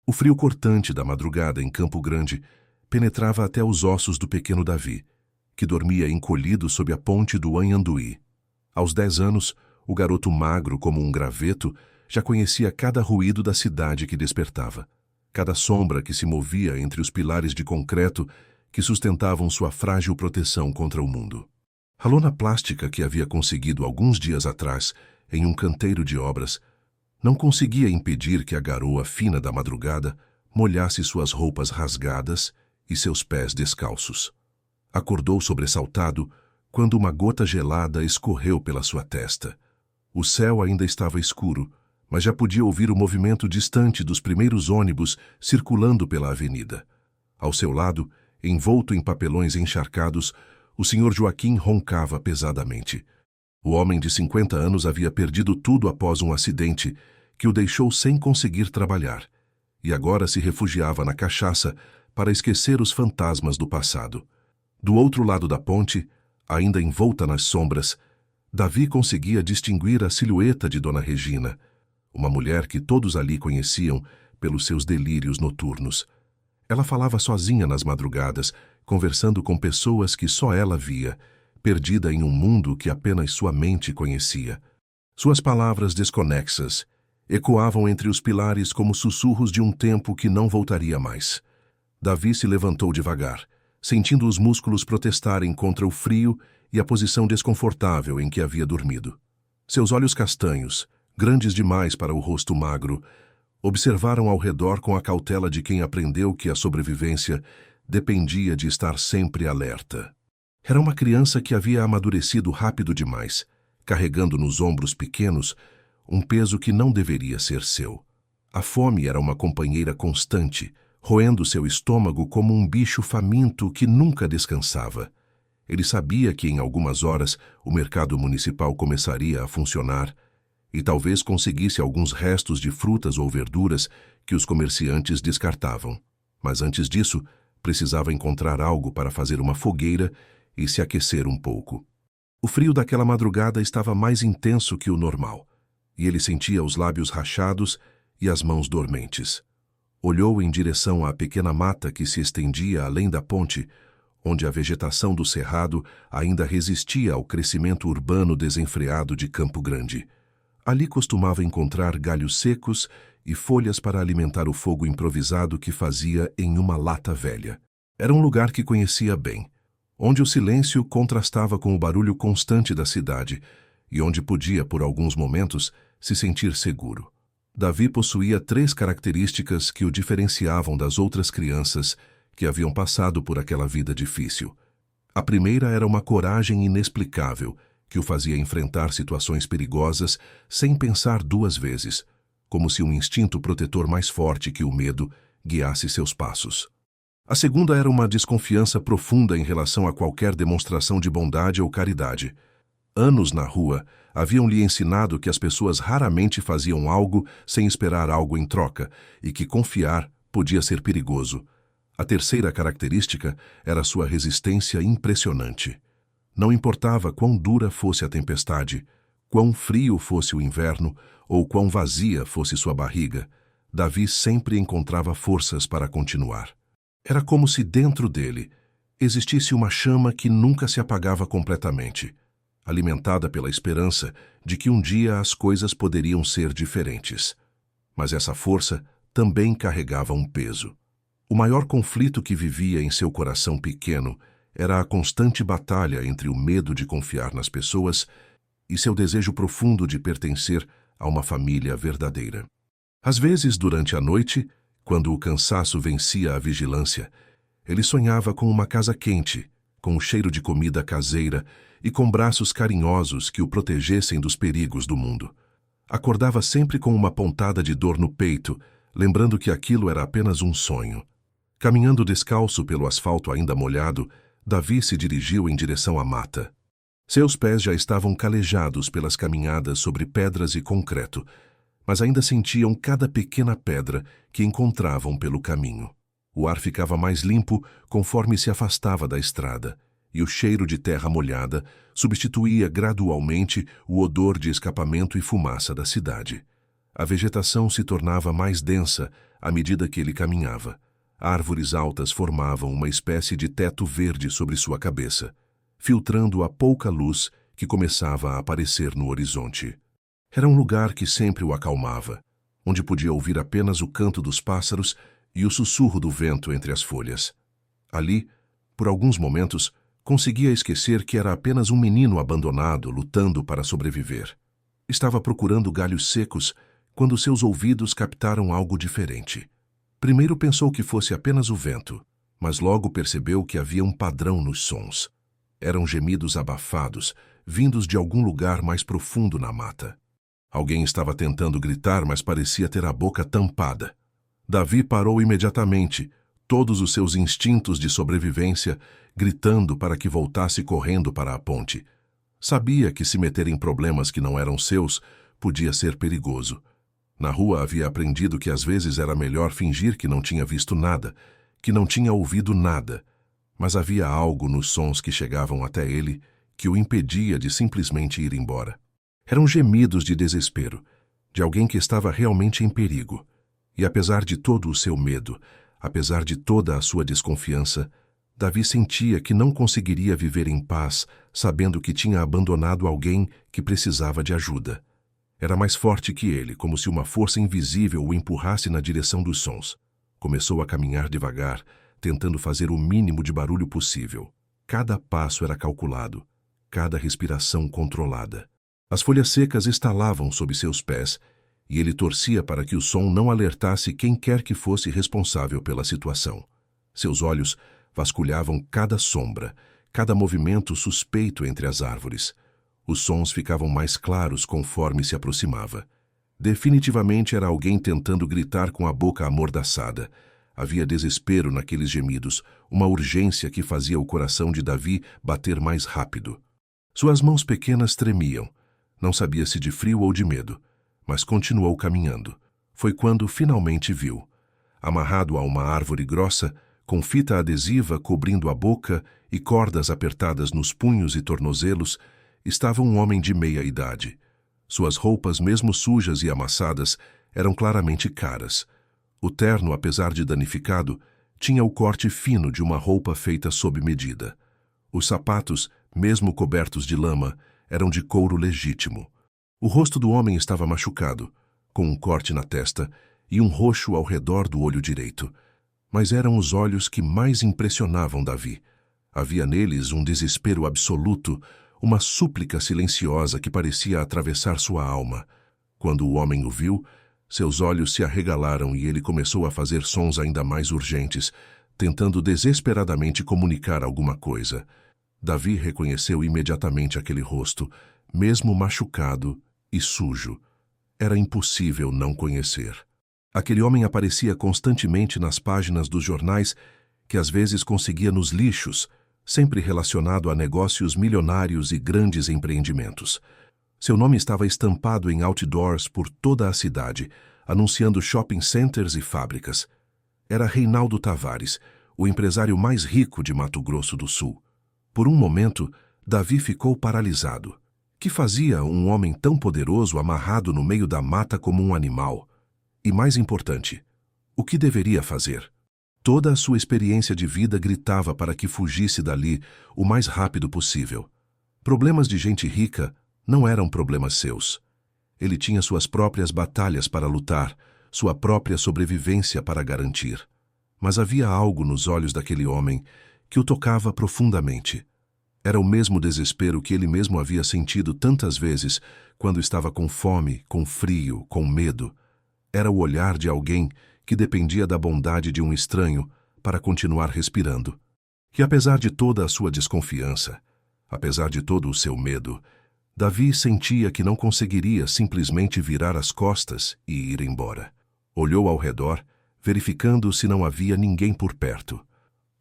O frio cortante da madrugada em Campo Grande penetrava até os ossos do pequeno Davi, que dormia encolhido sob a ponte do Anhanduí. Aos 10 anos, o garoto magro como um graveto já conhecia cada ruído da cidade que despertava, cada sombra que se movia entre os pilares de concreto que sustentavam sua frágil proteção contra o mundo. A lona plástica que havia conseguido alguns dias atrás em um canteiro de obras não conseguia impedir que a garoa fina da madrugada molhasse suas roupas rasgadas e seus pés descalços. Acordou sobressaltado quando uma gota gelada escorreu pela sua testa. O céu ainda estava escuro, mas já podia ouvir o movimento distante dos primeiros ônibus circulando pela avenida. Ao seu lado, envolto em papelões encharcados, o Sr. Joaquim roncava pesadamente. O homem de 50 anos havia perdido tudo após um acidente que o deixou sem conseguir trabalhar, e agora se refugiava na cachaça para esquecer os fantasmas do passado. Do outro lado da ponte, ainda envolta nas sombras, Davi conseguia distinguir a silhueta de Dona Regina, uma mulher que todos ali conheciam pelos seus delírios noturnos. Ela falava sozinha nas madrugadas, conversando com pessoas que só ela via, perdida em um mundo que apenas sua mente conhecia. Suas palavras desconexas ecoavam entre os pilares como sussurros de um tempo que não voltaria mais. Davi se levantou devagar, sentindo os músculos protestarem contra o frio e a posição desconfortável em que havia dormido. Seus olhos castanhos, grandes demais para o rosto magro, observaram ao redor com a cautela de quem aprendeu que a sobrevivência dependia de estar sempre alerta. Era uma criança que havia amadurecido rápido demais, carregando nos ombros pequenos um peso que não deveria ser seu. A fome era uma companheira constante, roendo seu estômago como um bicho faminto que nunca descansava. Ele sabia que em algumas horas o mercado municipal começaria a funcionar e talvez conseguisse alguns restos de frutas ou verduras que os comerciantes descartavam. Mas antes disso, precisava encontrar algo para fazer uma fogueira e se aquecer um pouco. O frio daquela madrugada estava mais intenso que o normal, e ele sentia os lábios rachados e as mãos dormentes. Olhou em direção à pequena mata que se estendia além da ponte, onde a vegetação do cerrado ainda resistia ao crescimento urbano desenfreado de Campo Grande. Ali costumava encontrar galhos secos e folhas para alimentar o fogo improvisado que fazia em uma lata velha. Era um lugar que conhecia bem, onde o silêncio contrastava com o barulho constante da cidade e onde podia, por alguns momentos, se sentir seguro. Davi possuía 3 características que o diferenciavam das outras crianças que haviam passado por aquela vida difícil. A primeira era uma coragem inexplicável que o fazia enfrentar situações perigosas sem pensar 2 vezes, como se um instinto protetor mais forte que o medo guiasse seus passos. A segunda era uma desconfiança profunda em relação a qualquer demonstração de bondade ou caridade. Anos na rua haviam-lhe ensinado que as pessoas raramente faziam algo sem esperar algo em troca e que confiar podia ser perigoso. A terceira característica era sua resistência impressionante. Não importava quão dura fosse a tempestade, quão frio fosse o inverno ou quão vazia fosse sua barriga, Davi sempre encontrava forças para continuar. Era como se dentro dele existisse uma chama que nunca se apagava completamente, alimentada pela esperança de que um dia as coisas poderiam ser diferentes. Mas essa força também carregava um peso. O maior conflito que vivia em seu coração pequeno era a constante batalha entre o medo de confiar nas pessoas e seu desejo profundo de pertencer a uma família verdadeira. Às vezes, durante a noite, quando o cansaço vencia a vigilância, ele sonhava com uma casa quente, com o cheiro de comida caseira e com braços carinhosos que o protegessem dos perigos do mundo. Acordava sempre com uma pontada de dor no peito, lembrando que aquilo era apenas um sonho. Caminhando descalço pelo asfalto ainda molhado, Davi se dirigiu em direção à mata. Seus pés já estavam calejados pelas caminhadas sobre pedras e concreto, mas ainda sentiam cada pequena pedra que encontravam pelo caminho. O ar ficava mais limpo conforme se afastava da estrada, e o cheiro de terra molhada substituía gradualmente o odor de escapamento e fumaça da cidade. A vegetação se tornava mais densa à medida que ele caminhava. Árvores altas formavam uma espécie de teto verde sobre sua cabeça, filtrando a pouca luz que começava a aparecer no horizonte. Era um lugar que sempre o acalmava, onde podia ouvir apenas o canto dos pássaros e o sussurro do vento entre as folhas. Ali, por alguns momentos, conseguia esquecer que era apenas um menino abandonado lutando para sobreviver. Estava procurando galhos secos quando seus ouvidos captaram algo diferente. Primeiro pensou que fosse apenas o vento, mas logo percebeu que havia um padrão nos sons. Eram gemidos abafados, vindos de algum lugar mais profundo na mata. Alguém estava tentando gritar, mas parecia ter a boca tampada. Davi parou imediatamente, todos os seus instintos de sobrevivência gritando para que voltasse correndo para a ponte. Sabia que se meter em problemas que não eram seus podia ser perigoso. Na rua havia aprendido que às vezes era melhor fingir que não tinha visto nada, que não tinha ouvido nada, mas havia algo nos sons que chegavam até ele que o impedia de simplesmente ir embora. Eram gemidos de desespero, de alguém que estava realmente em perigo. E apesar de todo o seu medo, apesar de toda a sua desconfiança, Davi sentia que não conseguiria viver em paz sabendo que tinha abandonado alguém que precisava de ajuda. Era mais forte que ele, como se uma força invisível o empurrasse na direção dos sons. Começou a caminhar devagar, tentando fazer o mínimo de barulho possível. Cada passo era calculado, cada respiração controlada. As folhas secas estalavam sob seus pés, e ele torcia para que o som não alertasse quem quer que fosse responsável pela situação. Seus olhos vasculhavam cada sombra, cada movimento suspeito entre as árvores. Os sons ficavam mais claros conforme se aproximava. Definitivamente era alguém tentando gritar com a boca amordaçada. Havia desespero naqueles gemidos, uma urgência que fazia o coração de Davi bater mais rápido. Suas mãos pequenas tremiam. Não sabia se de frio ou de medo, mas continuou caminhando. Foi quando finalmente viu. Amarrado a uma árvore grossa, com fita adesiva cobrindo a boca e cordas apertadas nos punhos e tornozelos, estava um homem de meia idade. Suas roupas, mesmo sujas e amassadas, eram claramente caras. O terno, apesar de danificado, tinha o corte fino de uma roupa feita sob medida. Os sapatos, mesmo cobertos de lama, eram de couro legítimo. O rosto do homem estava machucado, com um corte na testa e um roxo ao redor do olho direito. Mas eram os olhos que mais impressionavam Davi. Havia neles um desespero absoluto, uma súplica silenciosa que parecia atravessar sua alma. Quando o homem o viu, seus olhos se arregalaram e ele começou a fazer sons ainda mais urgentes, tentando desesperadamente comunicar alguma coisa. Davi reconheceu imediatamente aquele rosto, mesmo machucado e sujo. Era impossível não conhecer. Aquele homem aparecia constantemente nas páginas dos jornais que às vezes conseguia nos lixos, sempre relacionado a negócios milionários e grandes empreendimentos. Seu nome estava estampado em outdoors por toda a cidade, anunciando shopping centers e fábricas. Era Reinaldo Tavares, o empresário mais rico de Mato Grosso do Sul. Por um momento, Davi ficou paralisado. Que fazia um homem tão poderoso amarrado no meio da mata como um animal? E mais importante, o que deveria fazer? Toda a sua experiência de vida gritava para que fugisse dali o mais rápido possível. Problemas de gente rica não eram problemas seus. Ele tinha suas próprias batalhas para lutar, sua própria sobrevivência para garantir. Mas havia algo nos olhos daquele homem que o tocava profundamente. Era o mesmo desespero que ele mesmo havia sentido tantas vezes quando estava com fome, com frio, com medo. Era o olhar de alguém que dependia da bondade de um estranho para continuar respirando. E apesar de toda a sua desconfiança, apesar de todo o seu medo, Davi sentia que não conseguiria simplesmente virar as costas e ir embora. Olhou ao redor, verificando se não havia ninguém por perto.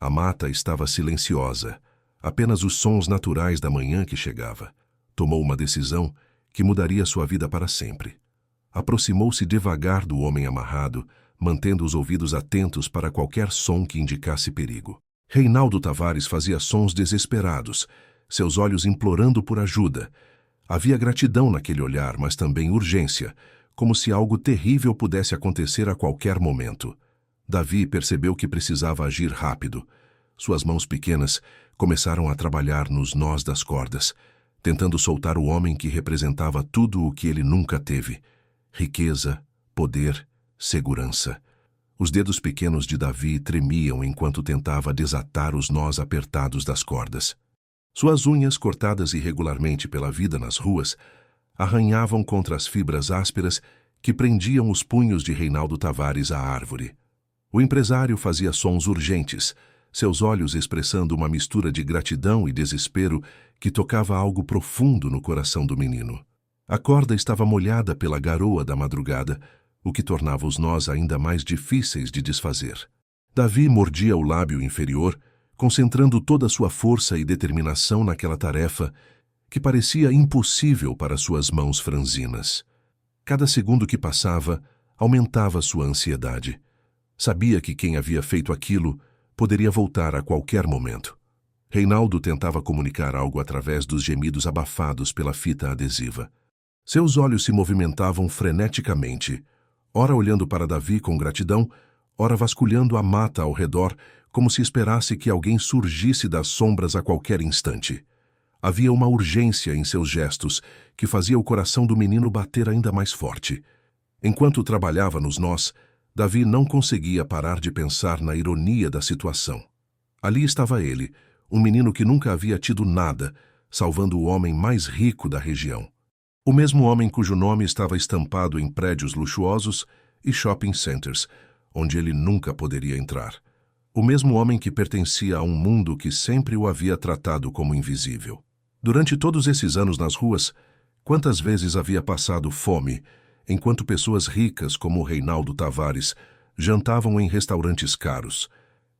A mata estava silenciosa, apenas os sons naturais da manhã que chegava. Tomou uma decisão que mudaria sua vida para sempre. Aproximou-se devagar do homem amarrado, mantendo os ouvidos atentos para qualquer som que indicasse perigo. Reinaldo Tavares fazia sons desesperados, seus olhos implorando por ajuda. Havia gratidão naquele olhar, mas também urgência, como se algo terrível pudesse acontecer a qualquer momento. Davi percebeu que precisava agir rápido. Suas mãos pequenas começaram a trabalhar nos nós das cordas, tentando soltar o homem que representava tudo o que ele nunca teve: riqueza, poder, segurança. Os dedos pequenos de Davi tremiam enquanto tentava desatar os nós apertados das cordas. Suas unhas, cortadas irregularmente pela vida nas ruas, arranhavam contra as fibras ásperas que prendiam os punhos de Reinaldo Tavares à árvore. O empresário fazia sons urgentes, seus olhos expressando uma mistura de gratidão e desespero que tocava algo profundo no coração do menino. A corda estava molhada pela garoa da madrugada, o que tornava os nós ainda mais difíceis de desfazer. Davi mordia o lábio inferior, concentrando toda a sua força e determinação naquela tarefa que parecia impossível para suas mãos franzinas. Cada segundo que passava, aumentava sua ansiedade. Sabia que quem havia feito aquilo poderia voltar a qualquer momento. Reinaldo tentava comunicar algo através dos gemidos abafados pela fita adesiva. Seus olhos se movimentavam freneticamente, ora olhando para Davi com gratidão, ora vasculhando a mata ao redor, como se esperasse que alguém surgisse das sombras a qualquer instante. Havia uma urgência em seus gestos que fazia o coração do menino bater ainda mais forte. Enquanto trabalhava nos nós, Davi não conseguia parar de pensar na ironia da situação. Ali estava ele, um menino que nunca havia tido nada, salvando o homem mais rico da região. O mesmo homem cujo nome estava estampado em prédios luxuosos e shopping centers, onde ele nunca poderia entrar. O mesmo homem que pertencia a um mundo que sempre o havia tratado como invisível. Durante todos esses anos nas ruas, quantas vezes havia passado fome, enquanto pessoas ricas como Reinaldo Tavares jantavam em restaurantes caros?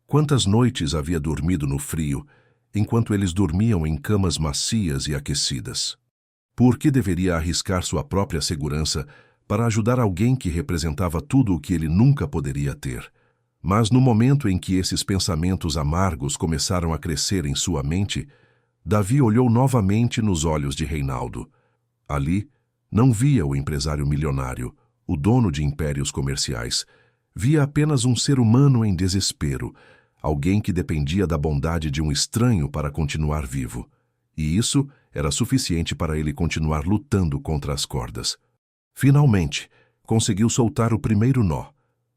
Quantas noites havia dormido no frio, enquanto eles dormiam em camas macias e aquecidas? Por que deveria arriscar sua própria segurança para ajudar alguém que representava tudo o que ele nunca poderia ter? Mas no momento em que esses pensamentos amargos começaram a crescer em sua mente, Davi olhou novamente nos olhos de Reinaldo. Ali, não via o empresário milionário, o dono de impérios comerciais. Via apenas um ser humano em desespero, alguém que dependia da bondade de um estranho para continuar vivo. E isso era suficiente para ele continuar lutando contra as cordas. Finalmente, conseguiu soltar o primeiro nó.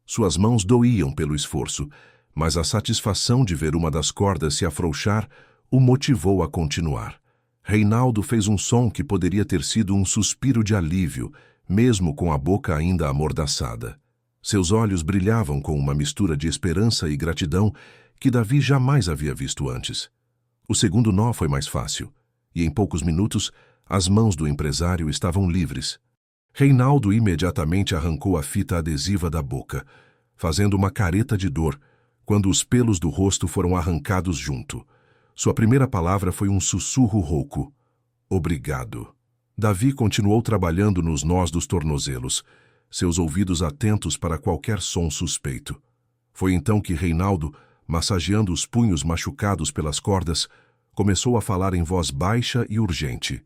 Suas mãos doíam pelo esforço, mas a satisfação de ver uma das cordas se afrouxar o motivou a continuar. Reinaldo fez um som que poderia ter sido um suspiro de alívio, mesmo com a boca ainda amordaçada. Seus olhos brilhavam com uma mistura de esperança e gratidão que Davi jamais havia visto antes. O segundo nó foi mais fácil, e em poucos minutos as mãos do empresário estavam livres. Reinaldo imediatamente arrancou a fita adesiva da boca, fazendo uma careta de dor, quando os pelos do rosto foram arrancados junto. Sua primeira palavra foi um sussurro rouco: "Obrigado." Davi continuou trabalhando nos nós dos tornozelos, seus ouvidos atentos para qualquer som suspeito. Foi então que Reinaldo, massageando os punhos machucados pelas cordas, começou a falar em voz baixa e urgente.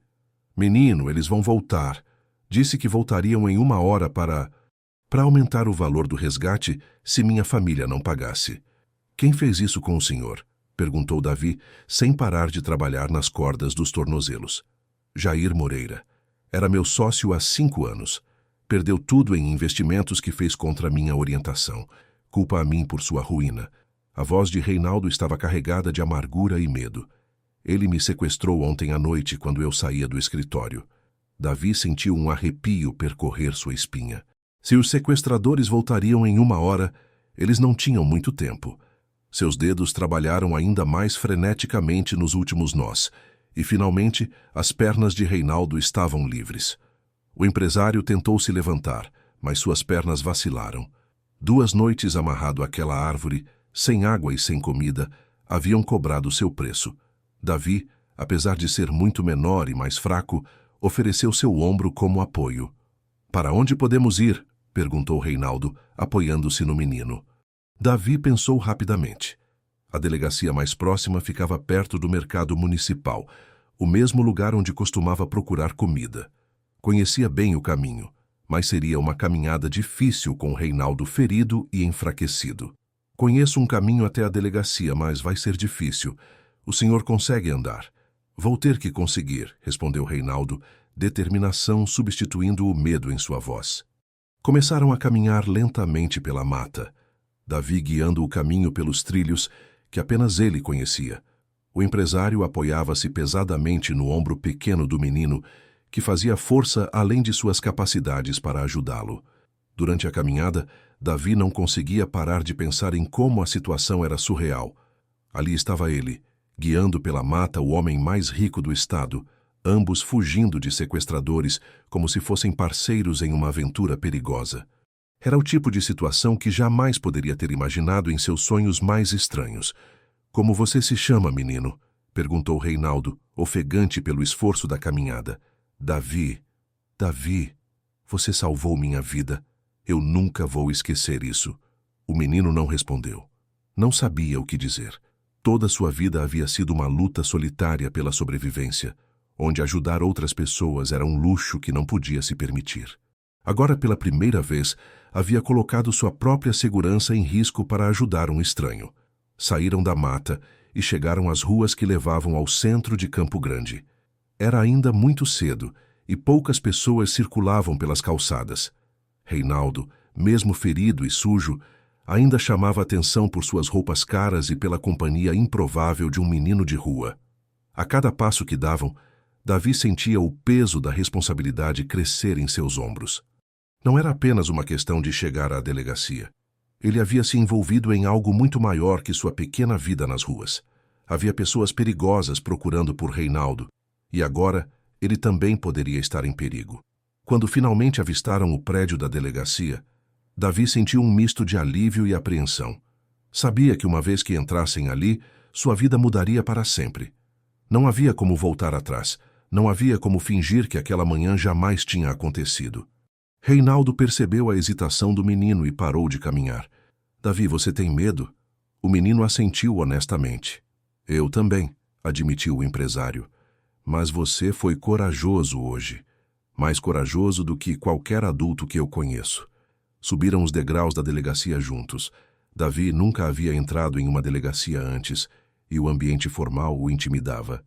"Menino, eles vão voltar. Disse que voltariam em 1 hora para aumentar o valor do resgate se minha família não pagasse." "Quem fez isso com o senhor?" perguntou Davi, sem parar de trabalhar nas cordas dos tornozelos. "Jair Moreira. Era meu sócio há 5 anos. Perdeu tudo em investimentos que fez contra minha orientação. Culpa a mim por sua ruína." A voz de Reinaldo estava carregada de amargura e medo. "Ele me sequestrou ontem à noite quando eu saía do escritório." Davi sentiu um arrepio percorrer sua espinha. Se os sequestradores voltariam em 1 hora, eles não tinham muito tempo. Seus dedos trabalharam ainda mais freneticamente nos últimos nós, e finalmente as pernas de Reinaldo estavam livres. O empresário tentou se levantar, mas suas pernas vacilaram. 2 noites amarrado àquela árvore, sem água e sem comida, haviam cobrado seu preço. Davi, apesar de ser muito menor e mais fraco, ofereceu seu ombro como apoio. "Para onde podemos ir?" perguntou Reinaldo, apoiando-se no menino. Davi pensou rapidamente. A delegacia mais próxima ficava perto do mercado municipal, o mesmo lugar onde costumava procurar comida. Conhecia bem o caminho. mas seria uma caminhada difícil com Reinaldo ferido e enfraquecido. Conheço um caminho até a delegacia, mas vai ser difícil. O senhor consegue andar? Vou ter que conseguir, respondeu Reinaldo, determinação substituindo o medo em sua voz. Começaram a caminhar lentamente pela mata, Davi guiando o caminho pelos trilhos que apenas ele conhecia. O empresário apoiava-se pesadamente no ombro pequeno do menino, que fazia força além de suas capacidades para ajudá-lo. Durante a caminhada, Davi não conseguia parar de pensar em como a situação era surreal. Ali estava ele, guiando pela mata o homem mais rico do estado, ambos fugindo de sequestradores como se fossem parceiros em uma aventura perigosa. Era o tipo de situação que jamais poderia ter imaginado em seus sonhos mais estranhos. Como você se chama, menino? Perguntou Reinaldo, ofegante pelo esforço da caminhada. Davi. Davi, você salvou minha vida. Eu nunca vou esquecer isso. O menino não respondeu. Não sabia o que dizer. Toda sua vida havia sido uma luta solitária pela sobrevivência, onde ajudar outras pessoas era um luxo que não podia se permitir. Agora, pela primeira vez, havia colocado sua própria segurança em risco para ajudar um estranho. Saíram da mata e chegaram às ruas que levavam ao centro de Campo Grande. Era ainda muito cedo e poucas pessoas circulavam pelas calçadas. Reinaldo, mesmo ferido e sujo, ainda chamava atenção por suas roupas caras e pela companhia improvável de um menino de rua. A cada passo que davam, Davi sentia o peso da responsabilidade crescer em seus ombros. Não era apenas uma questão de chegar à delegacia. Ele havia se envolvido em algo muito maior que sua pequena vida nas ruas. Havia pessoas perigosas procurando por Reinaldo, e agora ele também poderia estar em perigo. Quando finalmente avistaram o prédio da delegacia, Davi sentiu um misto de alívio e apreensão. Sabia que uma vez que entrassem ali, sua vida mudaria para sempre. Não havia como voltar atrás, não havia como fingir que aquela manhã jamais tinha acontecido. Reinaldo percebeu a hesitação do menino e parou de caminhar. Davi, você tem medo? O menino assentiu honestamente. Eu também, admitiu o empresário. Mas você foi corajoso hoje. Mais corajoso do que qualquer adulto que eu conheço. Subiram os degraus da delegacia juntos. Davi nunca havia entrado em uma delegacia antes, e o ambiente formal o intimidava.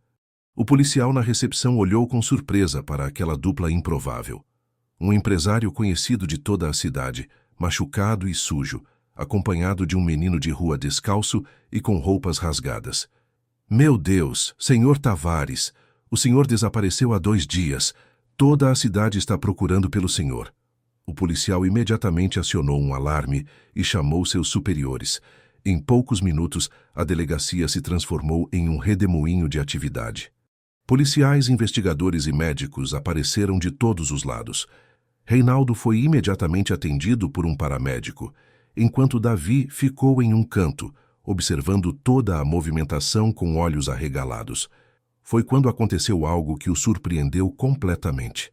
O policial na recepção olhou com surpresa para aquela dupla improvável. Um empresário conhecido de toda a cidade, machucado e sujo, acompanhado de um menino de rua descalço e com roupas rasgadas. Meu Deus, senhor Tavares, o senhor desapareceu há 2 dias. Toda a cidade está procurando pelo senhor. O policial imediatamente acionou um alarme e chamou seus superiores. Em poucos minutos, a delegacia se transformou em um redemoinho de atividade. Policiais, investigadores e médicos apareceram de todos os lados. Reinaldo foi imediatamente atendido por um paramédico, enquanto Davi ficou em um canto, observando toda a movimentação com olhos arregalados. Foi quando aconteceu algo que o surpreendeu completamente.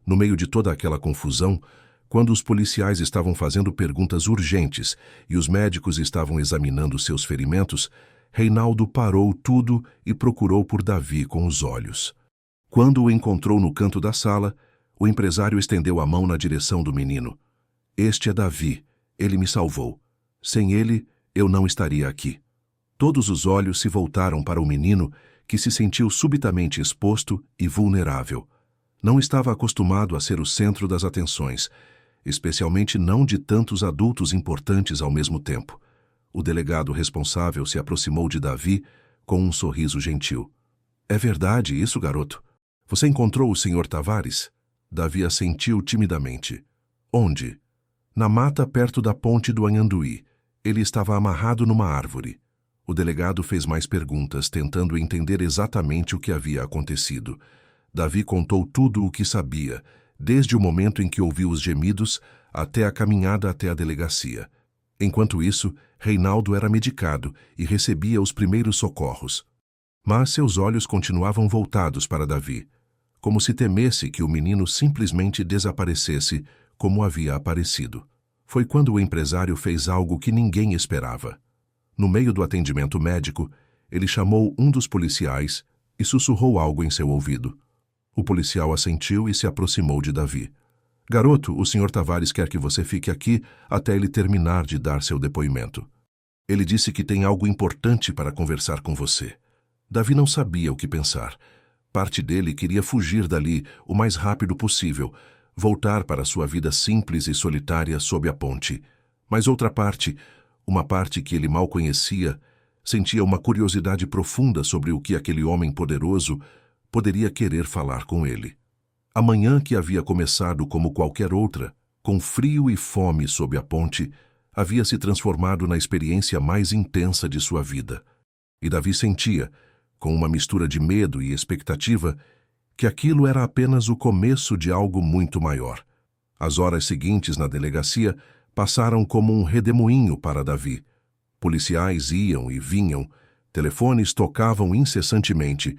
No meio de toda aquela confusão, quando os policiais estavam fazendo perguntas urgentes e os médicos estavam examinando seus ferimentos, Reinaldo parou tudo e procurou por Davi com os olhos. Quando o encontrou no canto da sala, o empresário estendeu a mão na direção do menino. Este é Davi. Ele me salvou. Sem ele, eu não estaria aqui. Todos os olhos se voltaram para o menino, que se sentiu subitamente exposto e vulnerável. Não estava acostumado a ser o centro das atenções, especialmente não de tantos adultos importantes ao mesmo tempo. O delegado responsável se aproximou de Davi com um sorriso gentil. É verdade isso, garoto? Você encontrou o senhor Tavares? Davi assentiu timidamente. Onde? Na mata perto da ponte do Anhanduí. Ele estava amarrado numa árvore. O delegado fez mais perguntas, tentando entender exatamente o que havia acontecido. Davi contou tudo o que sabia, desde o momento em que ouviu os gemidos até a caminhada até a delegacia. Enquanto isso, Reinaldo era medicado e recebia os primeiros socorros. Mas seus olhos continuavam voltados para Davi, como se temesse que o menino simplesmente desaparecesse como havia aparecido. Foi quando o empresário fez algo que ninguém esperava. No meio do atendimento médico, ele chamou um dos policiais e sussurrou algo em seu ouvido. O policial assentiu e se aproximou de Davi. Garoto, o Sr. Tavares quer que você fique aqui até ele terminar de dar seu depoimento. Ele disse que tem algo importante para conversar com você. Davi não sabia o que pensar. Parte dele queria fugir dali o mais rápido possível, voltar para sua vida simples e solitária sob a ponte. Mas outra parte, uma parte que ele mal conhecia, sentia uma curiosidade profunda sobre o que aquele homem poderoso poderia querer falar com ele. A manhã que havia começado como qualquer outra, com frio e fome sob a ponte, havia se transformado na experiência mais intensa de sua vida. E Davi sentia, com uma mistura de medo e expectativa, que aquilo era apenas o começo de algo muito maior. As horas seguintes na delegacia passaram como um redemoinho para Davi. Policiais iam e vinham, telefones tocavam incessantemente,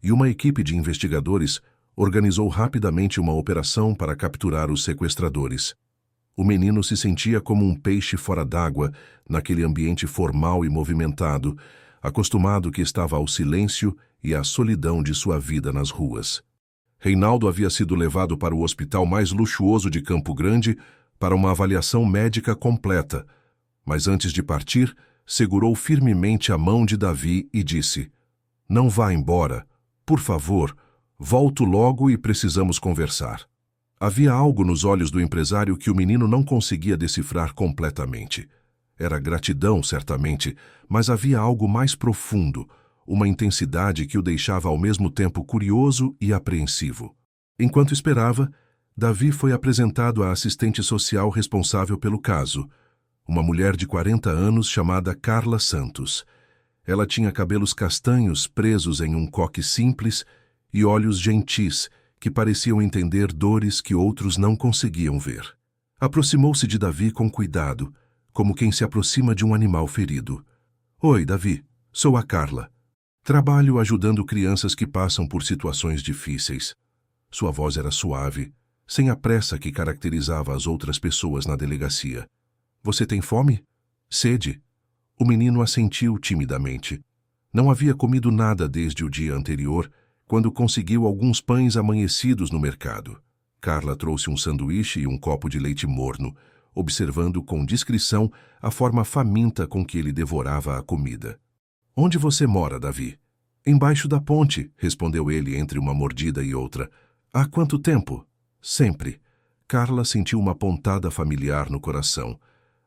e uma equipe de investigadores organizou rapidamente uma operação para capturar os sequestradores. O menino se sentia como um peixe fora d'água naquele ambiente formal e movimentado, acostumado que estava ao silêncio e à solidão de sua vida nas ruas. Reinaldo havia sido levado para o hospital mais luxuoso de Campo Grande para uma avaliação médica completa, mas antes de partir, segurou firmemente a mão de Davi e disse: "Não vá embora. Por favor, volto logo e precisamos conversar." Havia algo nos olhos do empresário que o menino não conseguia decifrar completamente. Era gratidão, certamente, mas havia algo mais profundo, uma intensidade que o deixava ao mesmo tempo curioso e apreensivo. Enquanto esperava, Davi foi apresentado à assistente social responsável pelo caso, uma mulher de 40 anos chamada Carla Santos. Ela tinha cabelos castanhos presos em um coque simples e olhos gentis que pareciam entender dores que outros não conseguiam ver. Aproximou-se de Davi com cuidado, como quem se aproxima de um animal ferido. "Oi, Davi. Sou a Carla. Trabalho ajudando crianças que passam por situações difíceis." Sua voz era suave, sem a pressa que caracterizava as outras pessoas na delegacia. "Você tem fome? Sede?" O menino assentiu timidamente. Não havia comido nada desde o dia anterior, quando conseguiu alguns pães amanhecidos no mercado. Carla trouxe um sanduíche e um copo de leite morno, observando com discrição a forma faminta com que ele devorava a comida. "Onde você mora, Davi?" "Embaixo da ponte", respondeu ele entre uma mordida e outra. "Há quanto tempo?" "Sempre." Carla sentiu uma pontada familiar no coração.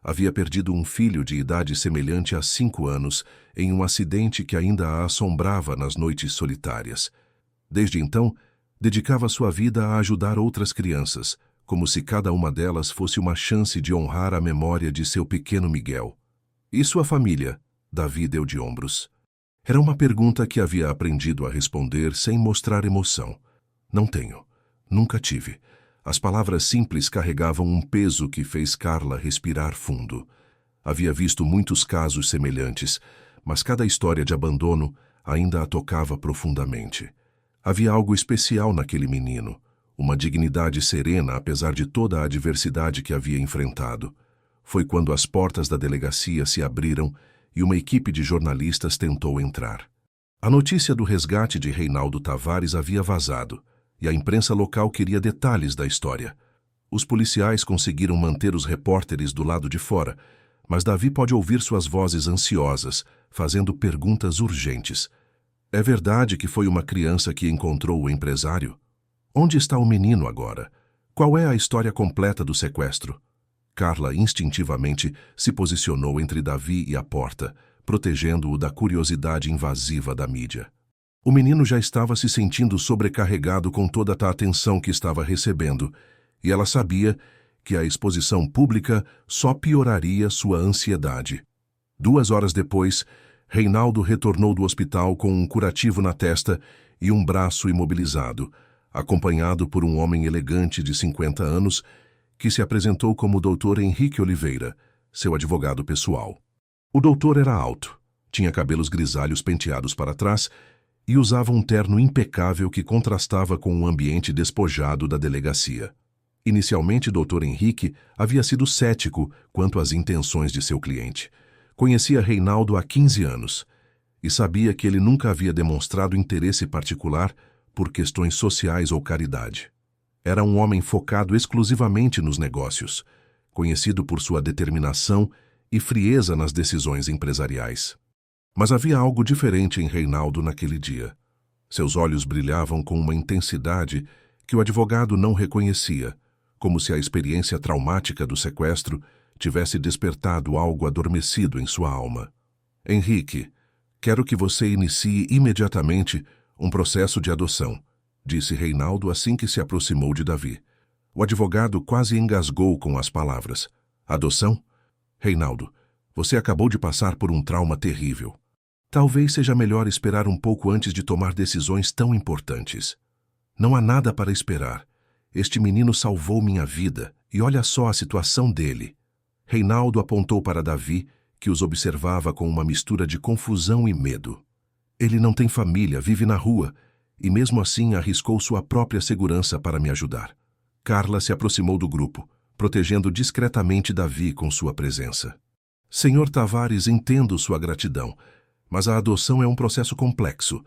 Havia perdido um filho de idade semelhante a 5 anos, em um acidente que ainda a assombrava nas noites solitárias. Desde então, dedicava sua vida a ajudar outras crianças, como se cada uma delas fosse uma chance de honrar a memória de seu pequeno Miguel. "E sua família?" Davi deu de ombros. Era uma pergunta que havia aprendido a responder sem mostrar emoção. "Não tenho. Nunca tive." As palavras simples carregavam um peso que fez Carla respirar fundo. Havia visto muitos casos semelhantes, mas cada história de abandono ainda a tocava profundamente. Havia algo especial naquele menino, uma dignidade serena apesar de toda a adversidade que havia enfrentado. Foi quando as portas da delegacia se abriram e uma equipe de jornalistas tentou entrar. A notícia do resgate de Reinaldo Tavares havia vazado, e a imprensa local queria detalhes da história. Os policiais conseguiram manter os repórteres do lado de fora, mas Davi pôde ouvir suas vozes ansiosas, fazendo perguntas urgentes. "É verdade que foi uma criança que encontrou o empresário? Onde está o menino agora? Qual é a história completa do sequestro?" Carla instintivamente se posicionou entre Davi e a porta, protegendo-o da curiosidade invasiva da mídia. O menino já estava se sentindo sobrecarregado com toda a atenção que estava recebendo, e ela sabia que a exposição pública só pioraria sua ansiedade. 2 horas depois, Reinaldo retornou do hospital com um curativo na testa e um braço imobilizado, acompanhado por um homem elegante de 50 anos que se apresentou como o Dr. Henrique Oliveira, seu advogado pessoal. O doutor era alto, tinha cabelos grisalhos penteados para trás e usava um terno impecável que contrastava com o ambiente despojado da delegacia. Inicialmente, Dr. Henrique havia sido cético quanto às intenções de seu cliente. Conhecia Reinaldo há 15 anos e sabia que ele nunca havia demonstrado interesse particular por questões sociais ou caridade. Era um homem focado exclusivamente nos negócios, conhecido por sua determinação e frieza nas decisões empresariais. Mas havia algo diferente em Reinaldo naquele dia. Seus olhos brilhavam com uma intensidade que o advogado não reconhecia, como se a experiência traumática do sequestro tivesse despertado algo adormecido em sua alma. Henrique, quero que você inicie imediatamente um processo de adoção, disse Reinaldo assim que se aproximou de Davi. O advogado quase engasgou com as palavras. Adoção? Reinaldo, você acabou de passar por um trauma terrível. Talvez seja melhor esperar um pouco antes de tomar decisões tão importantes. Não há nada para esperar. Este menino salvou minha vida e olha só a situação dele. Reinaldo apontou para Davi, que os observava com uma mistura de confusão e medo. Ele não tem família, vive na rua, e mesmo assim arriscou sua própria segurança para me ajudar. Carla se aproximou do grupo, protegendo discretamente Davi com sua presença. Senhor Tavares, entendo sua gratidão, mas a adoção é um processo complexo.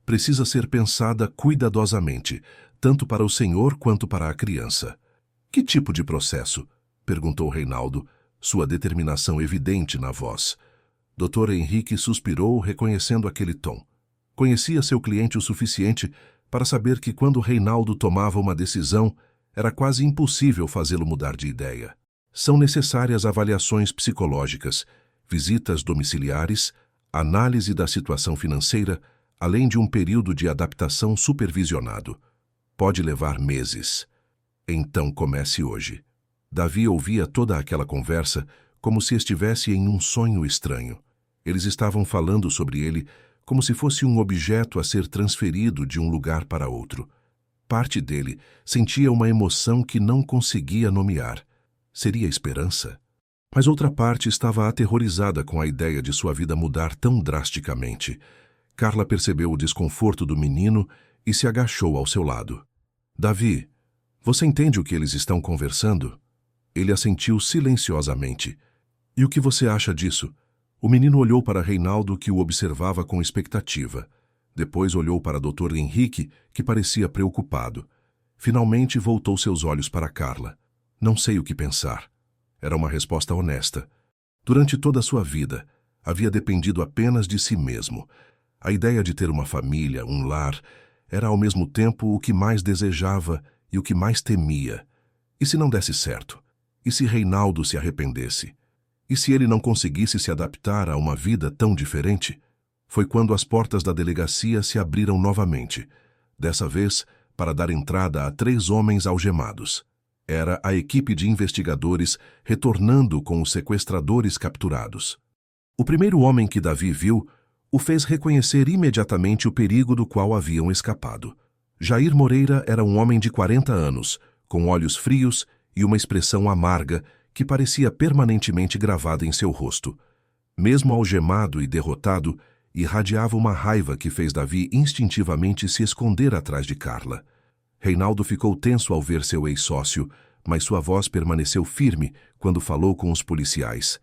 Precisa ser pensada cuidadosamente, tanto para o senhor quanto para a criança. Que tipo de processo? Perguntou Reinaldo, sua determinação evidente na voz. Dr. Henrique suspirou, reconhecendo aquele tom. Conhecia seu cliente o suficiente para saber que quando Reinaldo tomava uma decisão, era quase impossível fazê-lo mudar de ideia. São necessárias avaliações psicológicas, visitas domiciliares, análise da situação financeira, além de um período de adaptação supervisionado. Pode levar meses. Então comece hoje. Davi ouvia toda aquela conversa como se estivesse em um sonho estranho. Eles estavam falando sobre ele como se fosse um objeto a ser transferido de um lugar para outro. Parte dele sentia uma emoção que não conseguia nomear. Seria esperança? Mas outra parte estava aterrorizada com a ideia de sua vida mudar tão drasticamente. Carla percebeu o desconforto do menino e se agachou ao seu lado. Davi, você entende o que eles estão conversando? Ele assentiu silenciosamente. E o que você acha disso? O menino olhou para Reinaldo, que o observava com expectativa. Depois olhou para Dr. Henrique, que parecia preocupado. Finalmente voltou seus olhos para Carla. Não sei o que pensar. Era uma resposta honesta. Durante toda a sua vida, havia dependido apenas de si mesmo. A ideia de ter uma família, um lar, era ao mesmo tempo o que mais desejava e o que mais temia. E se não desse certo? E se Reinaldo se arrependesse? E se ele não conseguisse se adaptar a uma vida tão diferente? Foi quando as portas da delegacia se abriram novamente, dessa vez para dar entrada a 3 homens algemados. Era a equipe de investigadores retornando com os sequestradores capturados. O primeiro homem que Davi viu o fez reconhecer imediatamente o perigo do qual haviam escapado. Jair Moreira era um homem de 40 anos, com olhos frios e uma expressão amarga que parecia permanentemente gravada em seu rosto. Mesmo algemado e derrotado, irradiava uma raiva que fez Davi instintivamente se esconder atrás de Carla. Reinaldo ficou tenso ao ver seu ex-sócio, mas sua voz permaneceu firme quando falou com os policiais.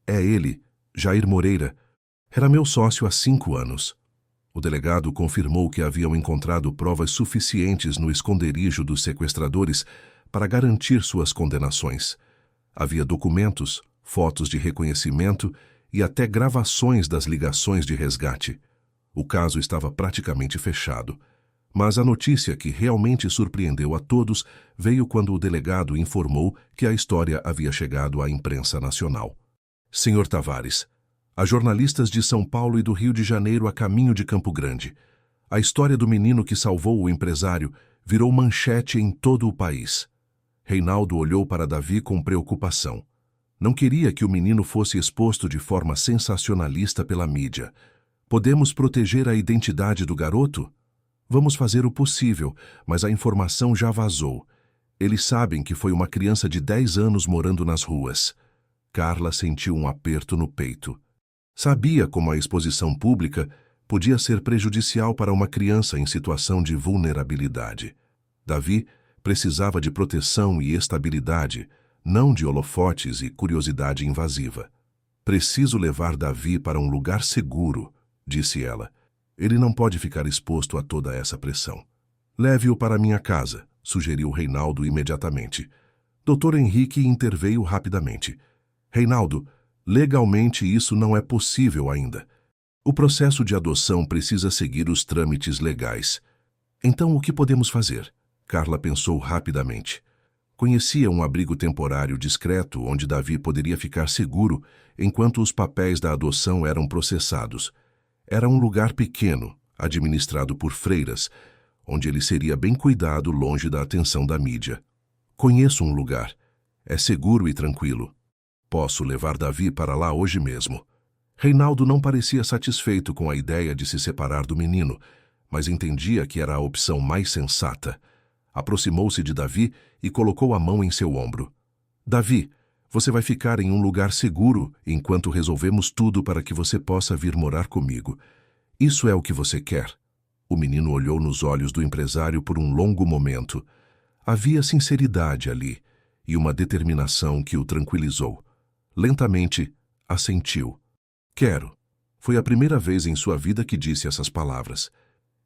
É ele, Jair Moreira. Era meu sócio há 5 anos. O delegado confirmou que haviam encontrado provas suficientes no esconderijo dos sequestradores para garantir suas condenações. Havia documentos, fotos de reconhecimento e até gravações das ligações de resgate. O caso estava praticamente fechado. Mas a notícia que realmente surpreendeu a todos veio quando o delegado informou que a história havia chegado à imprensa nacional. Senhor Tavares, há jornalistas de São Paulo e do Rio de Janeiro a caminho de Campo Grande. A história do menino que salvou o empresário virou manchete em todo o país. Reinaldo olhou para Davi com preocupação. Não queria que o menino fosse exposto de forma sensacionalista pela mídia. Podemos proteger a identidade do garoto? Vamos fazer o possível, mas a informação já vazou. Eles sabem que foi uma criança de 10 anos morando nas ruas. Carla sentiu um aperto no peito. Sabia como a exposição pública podia ser prejudicial para uma criança em situação de vulnerabilidade. Davi precisava de proteção e estabilidade, não de holofotes e curiosidade invasiva. Preciso levar Davi para um lugar seguro, disse ela. Ele não pode ficar exposto a toda essa pressão. Leve-o para minha casa, sugeriu Reinaldo imediatamente. Dr. Henrique interveio rapidamente. Reinaldo, legalmente isso não é possível ainda. O processo de adoção precisa seguir os trâmites legais. Então, o que podemos fazer? Carla pensou rapidamente. Conhecia um abrigo temporário discreto onde Davi poderia ficar seguro enquanto os papéis da adoção eram processados. Era um lugar pequeno, administrado por freiras, onde ele seria bem cuidado longe da atenção da mídia. Conheço um lugar. É seguro e tranquilo. Posso levar Davi para lá hoje mesmo. Reinaldo não parecia satisfeito com a ideia de se separar do menino, mas entendia que era a opção mais sensata. Aproximou-se de Davi e colocou a mão em seu ombro. Davi, você vai ficar em um lugar seguro enquanto resolvemos tudo para que você possa vir morar comigo. Isso é o que você quer? O menino olhou nos olhos do empresário por um longo momento. Havia sinceridade ali e uma determinação que o tranquilizou. Lentamente, assentiu. Quero. Foi a primeira vez em sua vida que disse essas palavras.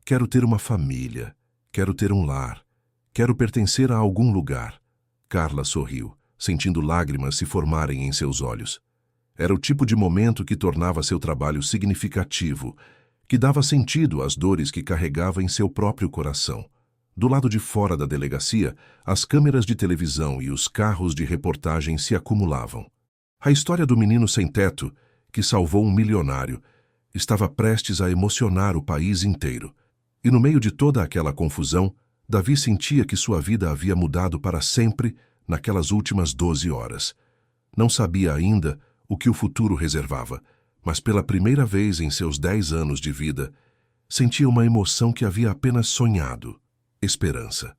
Quero ter uma família. Quero ter um lar. Quero pertencer a algum lugar. Carla sorriu, sentindo lágrimas se formarem em seus olhos. Era o tipo de momento que tornava seu trabalho significativo, que dava sentido às dores que carregava em seu próprio coração. Do lado de fora da delegacia, as câmeras de televisão e os carros de reportagem se acumulavam. A história do menino sem teto, que salvou um milionário, estava prestes a emocionar o país inteiro. E no meio de toda aquela confusão, Davi sentia que sua vida havia mudado para sempre naquelas últimas 12 horas. Não sabia ainda o que o futuro reservava, mas pela primeira vez em seus 10 anos de vida, sentia uma emoção que havia apenas sonhado: esperança.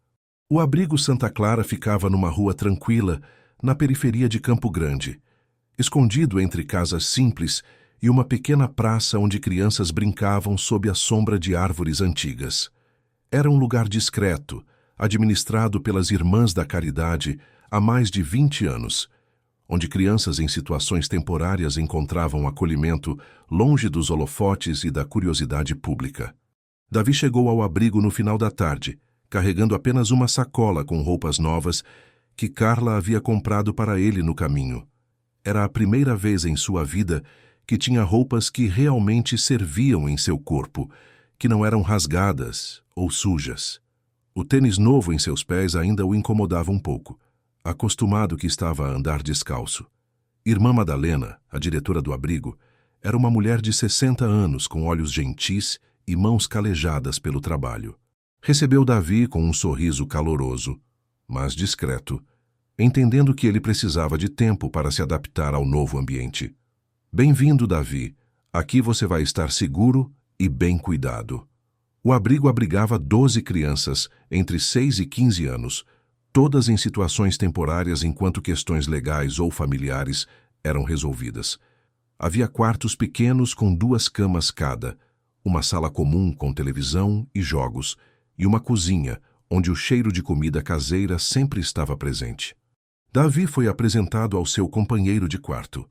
O abrigo Santa Clara ficava numa rua tranquila, na periferia de Campo Grande, escondido entre casas simples e uma pequena praça onde crianças brincavam sob a sombra de árvores antigas. Era um lugar discreto, administrado pelas Irmãs da Caridade há mais de 20 anos, onde crianças em situações temporárias encontravam acolhimento longe dos holofotes e da curiosidade pública. Davi chegou ao abrigo no final da tarde, carregando apenas uma sacola com roupas novas que Carla havia comprado para ele no caminho. Era a primeira vez em sua vida que tinha roupas que realmente serviam em seu corpo, que não eram rasgadas ou sujas. O tênis novo em seus pés ainda o incomodava um pouco, acostumado que estava a andar descalço. Irmã Madalena, a diretora do abrigo, era uma mulher de 60 anos com olhos gentis e mãos calejadas pelo trabalho. Recebeu Davi com um sorriso caloroso, mas discreto, entendendo que ele precisava de tempo para se adaptar ao novo ambiente. Bem-vindo, Davi. Aqui você vai estar seguro e bem cuidado. O abrigo abrigava 12 crianças entre 6 e 15 anos, todas em situações temporárias enquanto questões legais ou familiares eram resolvidas. Havia quartos pequenos com 2 camas cada, uma sala comum com televisão e jogos, e uma cozinha, onde o cheiro de comida caseira sempre estava presente. Davi foi apresentado ao seu companheiro de quarto,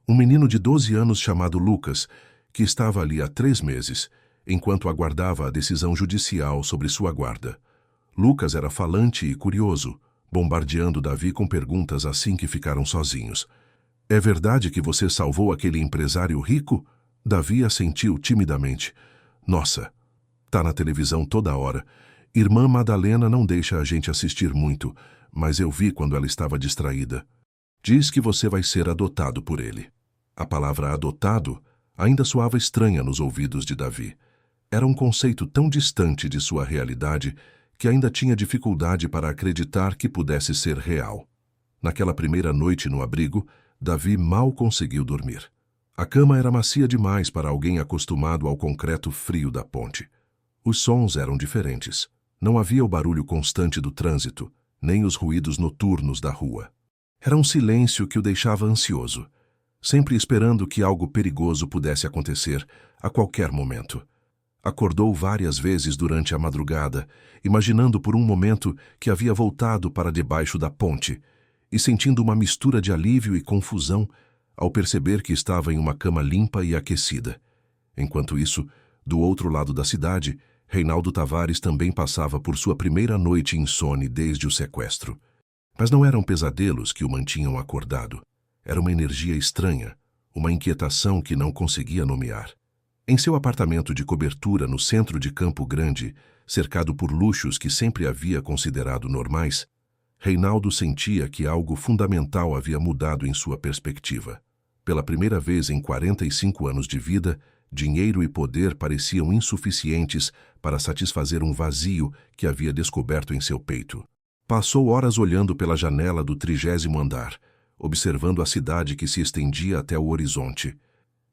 um menino de 12 anos chamado Lucas, que estava ali há 3 meses, enquanto aguardava a decisão judicial sobre sua guarda. Lucas era falante e curioso, bombardeando Davi com perguntas assim que ficaram sozinhos. É verdade que você salvou aquele empresário rico? Davi assentiu timidamente. Nossa, tá na televisão toda hora. Irmã Madalena não deixa a gente assistir muito, mas eu vi quando ela estava distraída. Diz que você vai ser adotado por ele. A palavra adotado ainda soava estranha nos ouvidos de Davi. Era um conceito tão distante de sua realidade que ainda tinha dificuldade para acreditar que pudesse ser real. Naquela primeira noite no abrigo, Davi mal conseguiu dormir. A cama era macia demais para alguém acostumado ao concreto frio da ponte. Os sons eram diferentes. Não havia o barulho constante do trânsito, nem os ruídos noturnos da rua. Era um silêncio que o deixava ansioso, sempre esperando que algo perigoso pudesse acontecer a qualquer momento. Acordou várias vezes durante a madrugada, imaginando por um momento que havia voltado para debaixo da ponte e sentindo uma mistura de alívio e confusão ao perceber que estava em uma cama limpa e aquecida. Enquanto isso, do outro lado da cidade, Reinaldo Tavares também passava por sua primeira noite insone desde o sequestro. Mas não eram pesadelos que o mantinham acordado. Era uma energia estranha, uma inquietação que não conseguia nomear. Em seu apartamento de cobertura no centro de Campo Grande, cercado por luxos que sempre havia considerado normais, Reinaldo sentia que algo fundamental havia mudado em sua perspectiva. Pela primeira vez em 45 anos de vida, dinheiro e poder pareciam insuficientes para satisfazer um vazio que havia descoberto em seu peito. Passou horas olhando pela janela do 30º andar, observando a cidade que se estendia até o horizonte.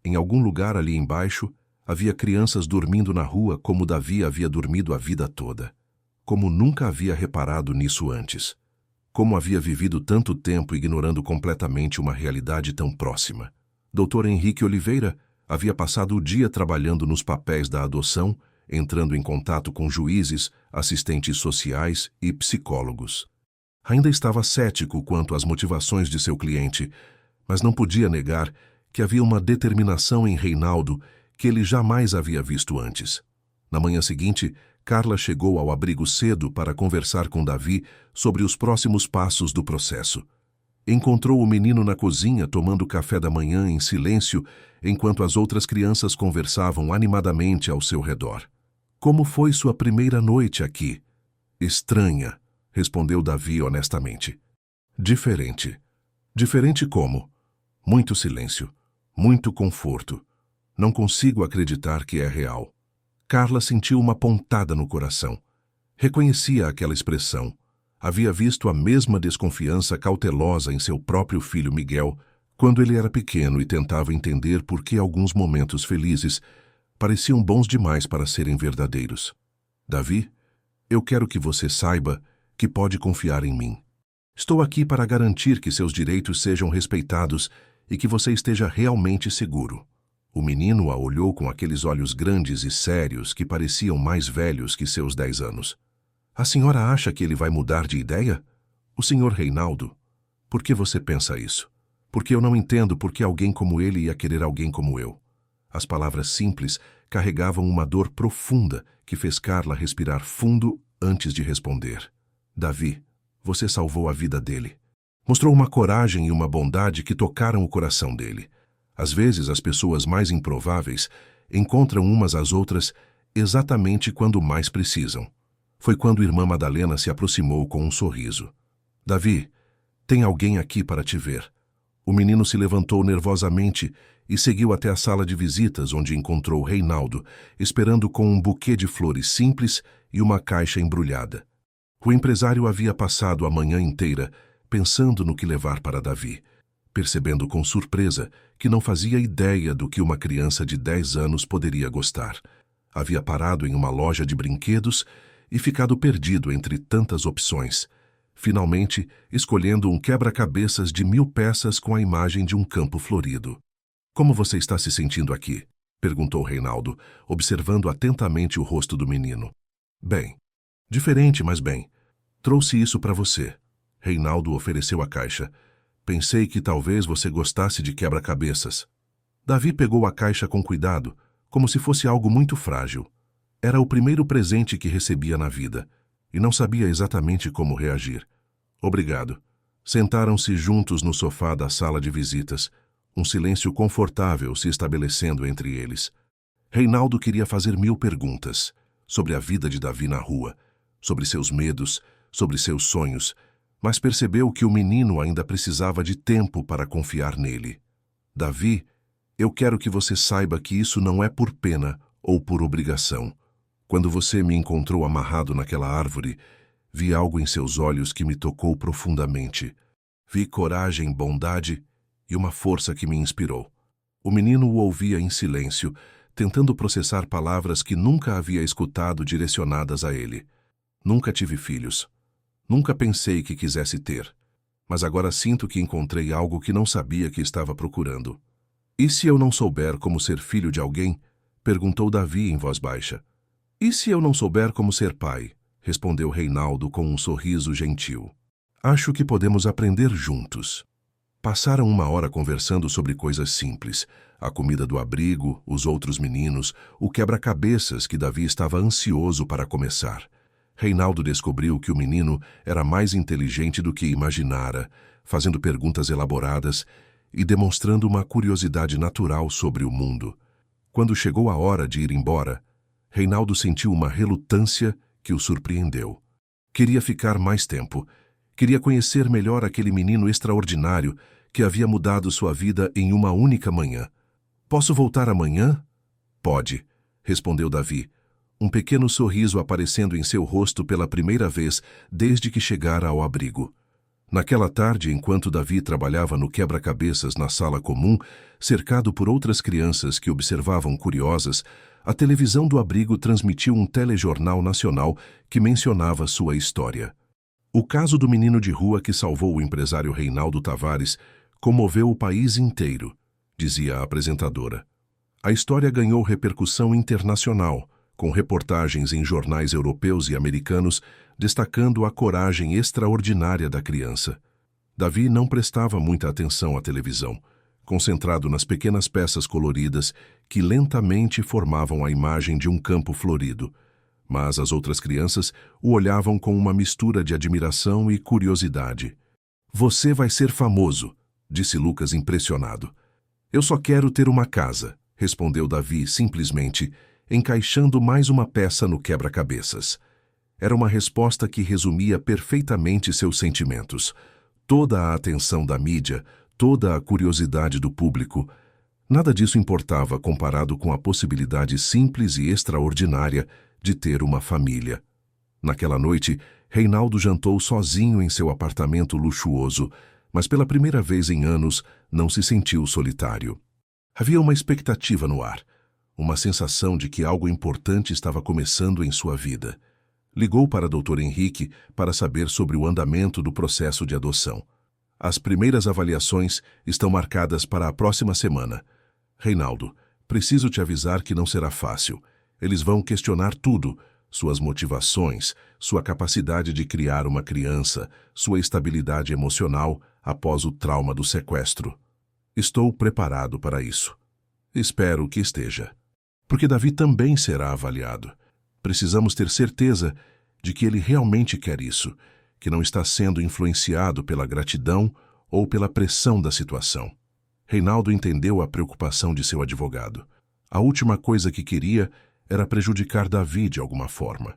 Em algum lugar ali embaixo, havia crianças dormindo na rua como Davi havia dormido a vida toda. Como nunca havia reparado nisso antes. Como havia vivido tanto tempo ignorando completamente uma realidade tão próxima. Dr. Henrique Oliveira havia passado o dia trabalhando nos papéis da adoção, entrando em contato com juízes, assistentes sociais e psicólogos. Ainda estava cético quanto às motivações de seu cliente, mas não podia negar que havia uma determinação em Reinaldo que ele jamais havia visto antes. Na manhã seguinte, Carla chegou ao abrigo cedo para conversar com Davi sobre os próximos passos do processo. Encontrou o menino na cozinha tomando café da manhã em silêncio, enquanto as outras crianças conversavam animadamente ao seu redor. Como foi sua primeira noite aqui? Estranha, respondeu Davi honestamente. Diferente. Diferente como? Muito silêncio, muito conforto. Não consigo acreditar que é real. Carla sentiu uma pontada no coração. Reconhecia aquela expressão. Havia visto a mesma desconfiança cautelosa em seu próprio filho Miguel quando ele era pequeno e tentava entender por que alguns momentos felizes pareciam bons demais para serem verdadeiros. Davi, eu quero que você saiba que pode confiar em mim. Estou aqui para garantir que seus direitos sejam respeitados e que você esteja realmente seguro. O menino a olhou com aqueles olhos grandes e sérios que pareciam mais velhos que seus 10 anos. A senhora acha que ele vai mudar de ideia? O senhor Reinaldo? Por que você pensa isso? Porque eu não entendo por que alguém como ele ia querer alguém como eu. As palavras simples carregavam uma dor profunda que fez Carla respirar fundo antes de responder. Davi, você salvou a vida dele. Mostrou uma coragem e uma bondade que tocaram o coração dele. Às vezes, as pessoas mais improváveis encontram umas às outras exatamente quando mais precisam. Foi quando irmã Madalena se aproximou com um sorriso. Davi, tem alguém aqui para te ver. O menino se levantou nervosamente e seguiu até a sala de visitas, onde encontrou Reinaldo, esperando com um buquê de flores simples e uma caixa embrulhada. O empresário havia passado a manhã inteira pensando no que levar para Davi, percebendo com surpresa que não fazia ideia do que uma criança de 10 anos poderia gostar. Havia parado em uma loja de brinquedos e ficado perdido entre tantas opções, finalmente escolhendo um quebra-cabeças de 1000 peças com a imagem de um campo florido. Como você está se sentindo aqui? Perguntou Reinaldo, observando atentamente o rosto do menino. Bem. Diferente, mas bem. Trouxe isso para você. Reinaldo ofereceu a caixa. Pensei que talvez você gostasse de quebra-cabeças. Davi pegou a caixa com cuidado, como se fosse algo muito frágil. Era o primeiro presente que recebia na vida, e não sabia exatamente como reagir. Obrigado. Sentaram-se juntos no sofá da sala de visitas, um silêncio confortável se estabelecendo entre eles. Reinaldo queria fazer 1000 perguntas sobre a vida de Davi na rua, sobre seus medos, sobre seus sonhos, mas percebeu que o menino ainda precisava de tempo para confiar nele. Davi, eu quero que você saiba que isso não é por pena ou por obrigação. Quando você me encontrou amarrado naquela árvore, vi algo em seus olhos que me tocou profundamente. Vi coragem, bondade e uma força que me inspirou. O menino o ouvia em silêncio, tentando processar palavras que nunca havia escutado direcionadas a ele. Nunca tive filhos. Nunca pensei que quisesse ter. Mas agora sinto que encontrei algo que não sabia que estava procurando. E se eu não souber como ser filho de alguém? Perguntou Davi em voz baixa. E se eu não souber como ser pai? Respondeu Reinaldo com um sorriso gentil. Acho que podemos aprender juntos. Passaram 1 hora conversando sobre coisas simples, a comida do abrigo, os outros meninos, o quebra-cabeças que Davi estava ansioso para começar. Reinaldo descobriu que o menino era mais inteligente do que imaginara, fazendo perguntas elaboradas e demonstrando uma curiosidade natural sobre o mundo. Quando chegou a hora de ir embora, Reinaldo sentiu uma relutância que o surpreendeu. Queria ficar mais tempo. Queria conhecer melhor aquele menino extraordinário que havia mudado sua vida em uma única manhã. "Posso voltar amanhã?" "Pode", respondeu Davi, um pequeno sorriso aparecendo em seu rosto pela primeira vez desde que chegara ao abrigo. Naquela tarde, enquanto Davi trabalhava no quebra-cabeças na sala comum, cercado por outras crianças que observavam curiosas, a televisão do abrigo transmitiu um telejornal nacional que mencionava sua história. O caso do menino de rua que salvou o empresário Reinaldo Tavares comoveu o país inteiro, dizia a apresentadora. A história ganhou repercussão internacional, com reportagens em jornais europeus e americanos destacando a coragem extraordinária da criança. Davi não prestava muita atenção à televisão, concentrado nas pequenas peças coloridas que lentamente formavam a imagem de um campo florido. Mas as outras crianças o olhavam com uma mistura de admiração e curiosidade. "Você vai ser famoso", disse Lucas impressionado. "Eu só quero ter uma casa", respondeu Davi simplesmente, encaixando mais uma peça no quebra-cabeças. Era uma resposta que resumia perfeitamente seus sentimentos. Toda a atenção da mídia, toda a curiosidade do público, nada disso importava comparado com a possibilidade simples e extraordinária de ter uma família. Naquela noite, Reinaldo jantou sozinho em seu apartamento luxuoso, mas pela primeira vez em anos não se sentiu solitário. Havia uma expectativa no ar, uma sensação de que algo importante estava começando em sua vida. Ligou para Dr. Henrique para saber sobre o andamento do processo de adoção. "As primeiras avaliações estão marcadas para a próxima semana. Reinaldo, preciso te avisar que não será fácil. Eles vão questionar tudo, suas motivações, sua capacidade de criar uma criança, sua estabilidade emocional após o trauma do sequestro. Estou preparado para isso. Espero que esteja. Porque Davi também será avaliado. Precisamos ter certeza de que ele realmente quer isso, que não está sendo influenciado pela gratidão ou pela pressão da situação." Reinaldo entendeu a preocupação de seu advogado. A última coisa que queria era prejudicar Davi de alguma forma.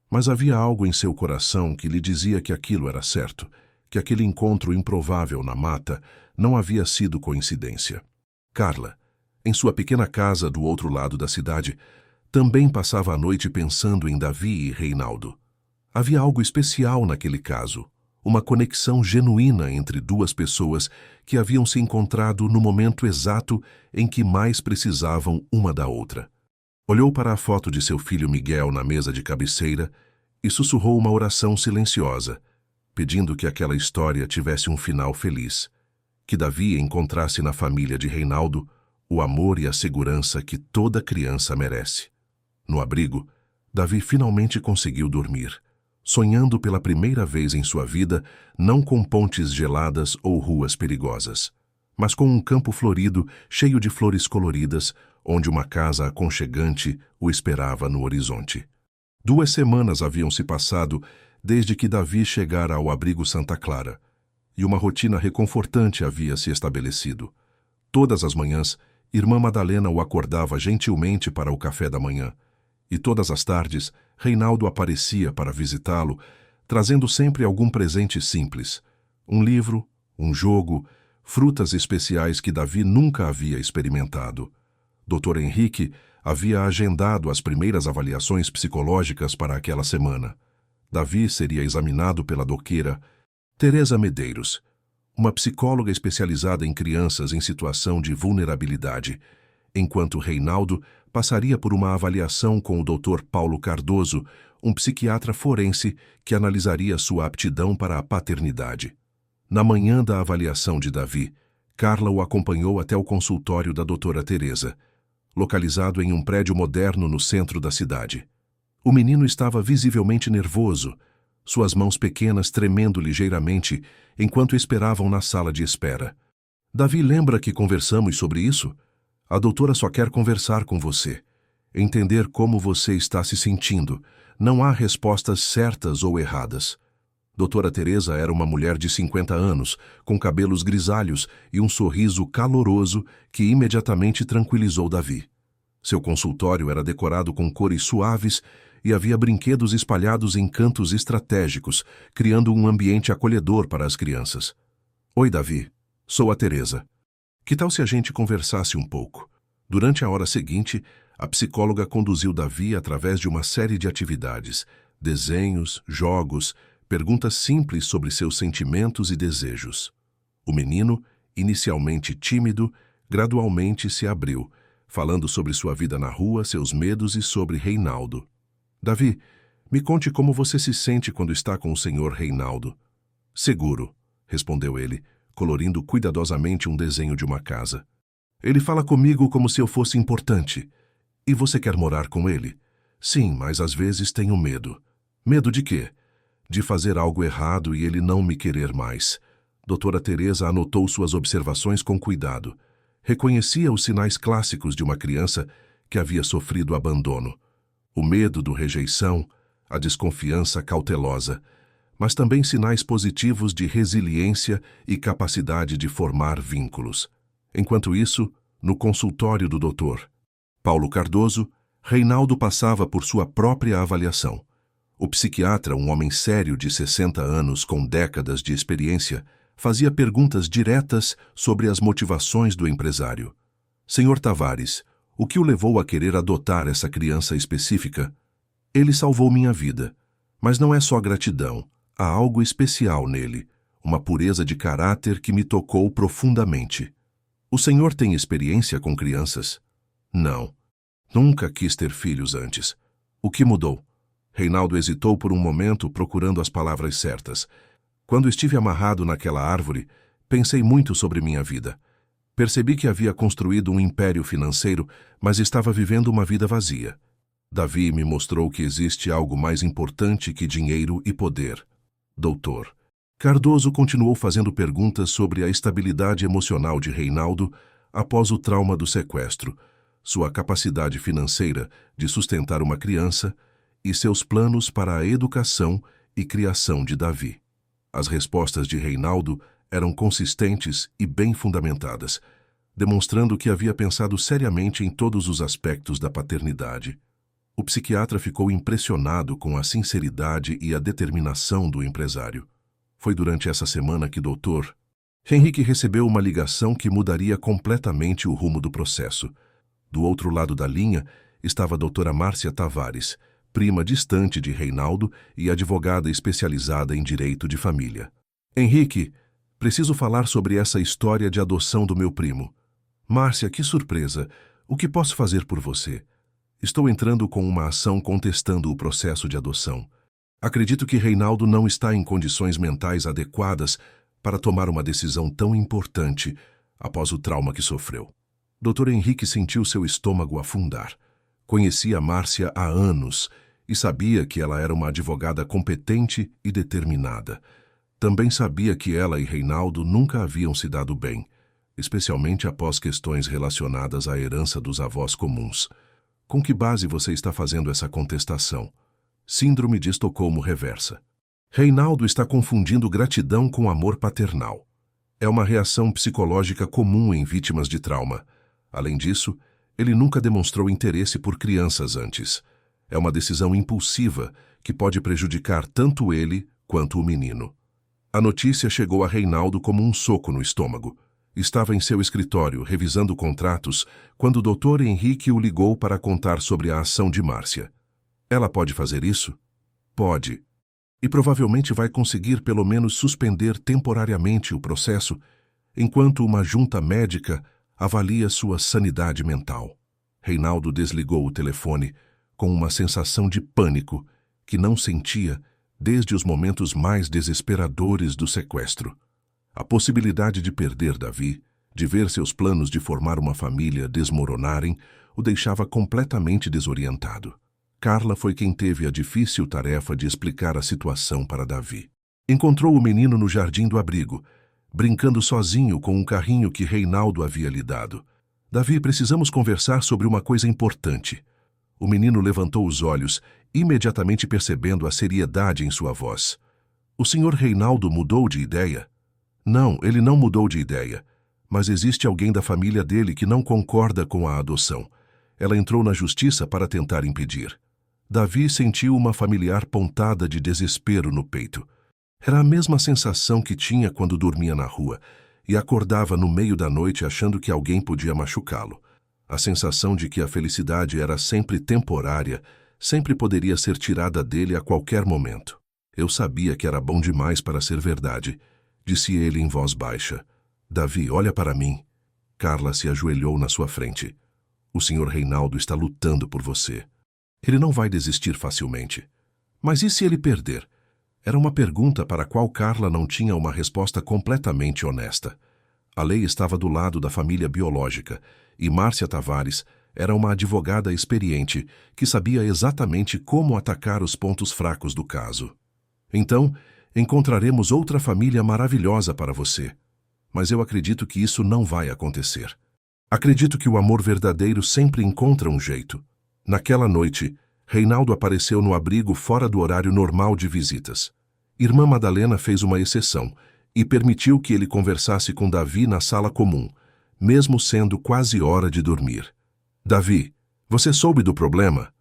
Mas havia algo em seu coração que lhe dizia que aquilo era certo, que aquele encontro improvável na mata não havia sido coincidência. Carla, em sua pequena casa do outro lado da cidade, também passava a noite pensando em Davi e Reinaldo. Havia algo especial naquele caso, uma conexão genuína entre duas pessoas que haviam se encontrado no momento exato em que mais precisavam uma da outra. Olhou para a foto de seu filho Miguel na mesa de cabeceira e sussurrou uma oração silenciosa, pedindo que aquela história tivesse um final feliz, que Davi encontrasse na família de Reinaldo o amor e a segurança que toda criança merece. No abrigo, Davi finalmente conseguiu dormir, sonhando pela primeira vez em sua vida não com pontes geladas ou ruas perigosas, mas com um campo florido cheio de flores coloridas, onde uma casa aconchegante o esperava no horizonte. 2 semanas haviam se passado desde que Davi chegara ao abrigo Santa Clara, e uma rotina reconfortante havia se estabelecido. Todas as manhãs, Irmã Madalena o acordava gentilmente para o café da manhã, e todas as tardes, Reinaldo aparecia para visitá-lo, trazendo sempre algum presente simples, um livro, um jogo, frutas especiais que Davi nunca havia experimentado. Dr. Henrique havia agendado as primeiras avaliações psicológicas para aquela semana. Davi seria examinado pela doqueira Teresa Medeiros, uma psicóloga especializada em crianças em situação de vulnerabilidade, enquanto Reinaldo passaria por uma avaliação com o Dr. Paulo Cardoso, um psiquiatra forense que analisaria sua aptidão para a paternidade. Na manhã da avaliação de Davi, Carla o acompanhou até o consultório da doutora Teresa, localizado em um prédio moderno no centro da cidade. O menino estava visivelmente nervoso, suas mãos pequenas tremendo ligeiramente enquanto esperavam na sala de espera. "Davi, lembra que conversamos sobre isso?" A doutora só quer conversar com você, entender como você está se sentindo. Não há respostas certas ou erradas. Doutora Teresa era uma mulher de 50 anos, com cabelos grisalhos e um sorriso caloroso que imediatamente tranquilizou Davi. Seu consultório era decorado com cores suaves e havia brinquedos espalhados em cantos estratégicos, criando um ambiente acolhedor para as crianças. Oi, Davi. Sou a Teresa. Que tal se a gente conversasse um pouco? Durante a hora seguinte, a psicóloga conduziu Davi através de uma série de atividades, desenhos, jogos, perguntas simples sobre seus sentimentos e desejos. O menino, inicialmente tímido, gradualmente se abriu, falando sobre sua vida na rua, seus medos e sobre Reinaldo. Davi, me conte como você se sente quando está com o senhor Reinaldo. Seguro, respondeu ele, colorindo cuidadosamente um desenho de uma casa. Ele fala comigo como se eu fosse importante. E você quer morar com ele? Sim, mas às vezes tenho medo. Medo de quê? De fazer algo errado e ele não me querer mais. Doutora Teresa anotou suas observações com cuidado. Reconhecia os sinais clássicos de uma criança que havia sofrido abandono. O medo do rejeição, a desconfiança cautelosa, mas também sinais positivos de resiliência e capacidade de formar vínculos. Enquanto isso, no consultório do Dr. Paulo Cardoso, Reinaldo passava por sua própria avaliação. O psiquiatra, um homem sério de 60 anos com décadas de experiência, fazia perguntas diretas sobre as motivações do empresário. Senhor Tavares, o que o levou a querer adotar essa criança específica? Ele salvou minha vida. Mas não é só gratidão. Há algo especial nele, uma pureza de caráter que me tocou profundamente. O senhor tem experiência com crianças? Não. Nunca quis ter filhos antes. O que mudou? Reinaldo hesitou por um momento, procurando as palavras certas. Quando estive amarrado naquela árvore, pensei muito sobre minha vida. Percebi que havia construído um império financeiro, mas estava vivendo uma vida vazia. Davi me mostrou que existe algo mais importante que dinheiro e poder. Doutor. Cardoso continuou fazendo perguntas sobre a estabilidade emocional de Reinaldo após o trauma do sequestro, sua capacidade financeira de sustentar uma criança e seus planos para a educação e criação de Davi. As respostas de Reinaldo eram consistentes e bem fundamentadas, demonstrando que havia pensado seriamente em todos os aspectos da paternidade. O psiquiatra ficou impressionado com a sinceridade e a determinação do empresário. Foi durante essa semana que Dr. Henrique recebeu uma ligação que mudaria completamente o rumo do processo. Do outro lado da linha estava a doutora Márcia Tavares, prima distante de Reinaldo e advogada especializada em direito de família. Henrique, preciso falar sobre essa história de adoção do meu primo. Márcia, que surpresa! O que posso fazer por você? Estou entrando com uma ação contestando o processo de adoção. Acredito que Reinaldo não está em condições mentais adequadas para tomar uma decisão tão importante após o trauma que sofreu. Dr. Henrique sentiu seu estômago afundar. Conhecia Márcia há anos e sabia que ela era uma advogada competente e determinada. Também sabia que ela e Reinaldo nunca haviam se dado bem, especialmente após questões relacionadas à herança dos avós comuns. Com que base você está fazendo essa contestação? Síndrome de Estocolmo reversa. Reinaldo está confundindo gratidão com amor paternal. É uma reação psicológica comum em vítimas de trauma. Além disso, ele nunca demonstrou interesse por crianças antes. É uma decisão impulsiva que pode prejudicar tanto ele quanto o menino. A notícia chegou a Reinaldo como um soco no estômago. Estava em seu escritório, revisando contratos, quando o Dr. Henrique o ligou para contar sobre a ação de Márcia. Ela pode fazer isso? Pode. E provavelmente vai conseguir pelo menos suspender temporariamente o processo, enquanto uma junta médica avalia sua sanidade mental. Reinaldo desligou o telefone com uma sensação de pânico que não sentia desde os momentos mais desesperadores do sequestro. A possibilidade de perder Davi, de ver seus planos de formar uma família desmoronarem, o deixava completamente desorientado. Carla foi quem teve a difícil tarefa de explicar a situação para Davi. Encontrou o menino no jardim do abrigo, brincando sozinho com um carrinho que Reinaldo havia lhe dado. Davi, precisamos conversar sobre uma coisa importante. O menino levantou os olhos, imediatamente percebendo a seriedade em sua voz. O senhor Reinaldo mudou de ideia? Não, ele não mudou de ideia. Mas existe alguém da família dele que não concorda com a adoção. Ela entrou na justiça para tentar impedir. Davi sentiu uma familiar pontada de desespero no peito. Era a mesma sensação que tinha quando dormia na rua e acordava no meio da noite achando que alguém podia machucá-lo. A sensação de que a felicidade era sempre temporária, sempre poderia ser tirada dele a qualquer momento. Eu sabia que era bom demais para ser verdade, disse ele em voz baixa. Davi, olha para mim. Carla se ajoelhou na sua frente. O senhor Reinaldo está lutando por você. Ele não vai desistir facilmente. Mas e se ele perder? Era uma pergunta para a qual Carla não tinha uma resposta completamente honesta. A lei estava do lado da família biológica, e Márcia Tavares era uma advogada experiente que sabia exatamente como atacar os pontos fracos do caso. Então, encontraremos outra família maravilhosa para você. Mas eu acredito que isso não vai acontecer. Acredito que o amor verdadeiro sempre encontra um jeito. Naquela noite, Reinaldo apareceu no abrigo fora do horário normal de visitas. Irmã Madalena fez uma exceção e permitiu que ele conversasse com Davi na sala comum, mesmo sendo quase hora de dormir. Davi, você soube do problema?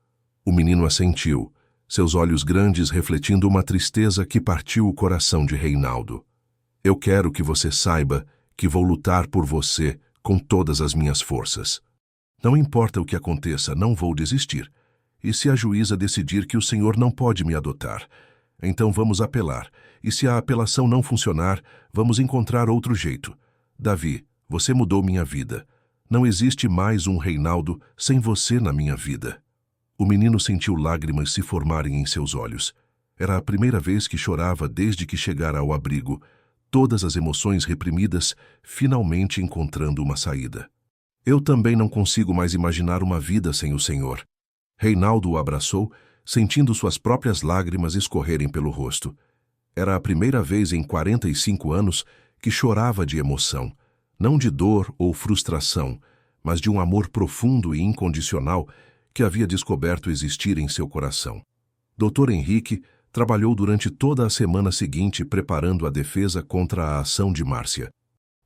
O menino assentiu, seus olhos grandes refletindo uma tristeza que partiu o coração de Reinaldo. Eu quero que você saiba que vou lutar por você com todas as minhas forças. Não importa o que aconteça, não vou desistir. E se a juíza decidir que o senhor não pode me adotar, então vamos apelar. E se a apelação não funcionar, vamos encontrar outro jeito. Davi, você mudou minha vida. Não existe mais um Reinaldo sem você na minha vida. O menino sentiu lágrimas se formarem em seus olhos. Era a primeira vez que chorava desde que chegara ao abrigo, todas as emoções reprimidas finalmente encontrando uma saída. Eu também não consigo mais imaginar uma vida sem o Senhor. Reinaldo o abraçou, sentindo suas próprias lágrimas escorrerem pelo rosto. Era a primeira vez em 45 anos que chorava de emoção, não de dor ou frustração, mas de um amor profundo e incondicional que havia descoberto existir em seu coração. Dr. Henrique trabalhou durante toda a semana seguinte preparando a defesa contra a ação de Márcia.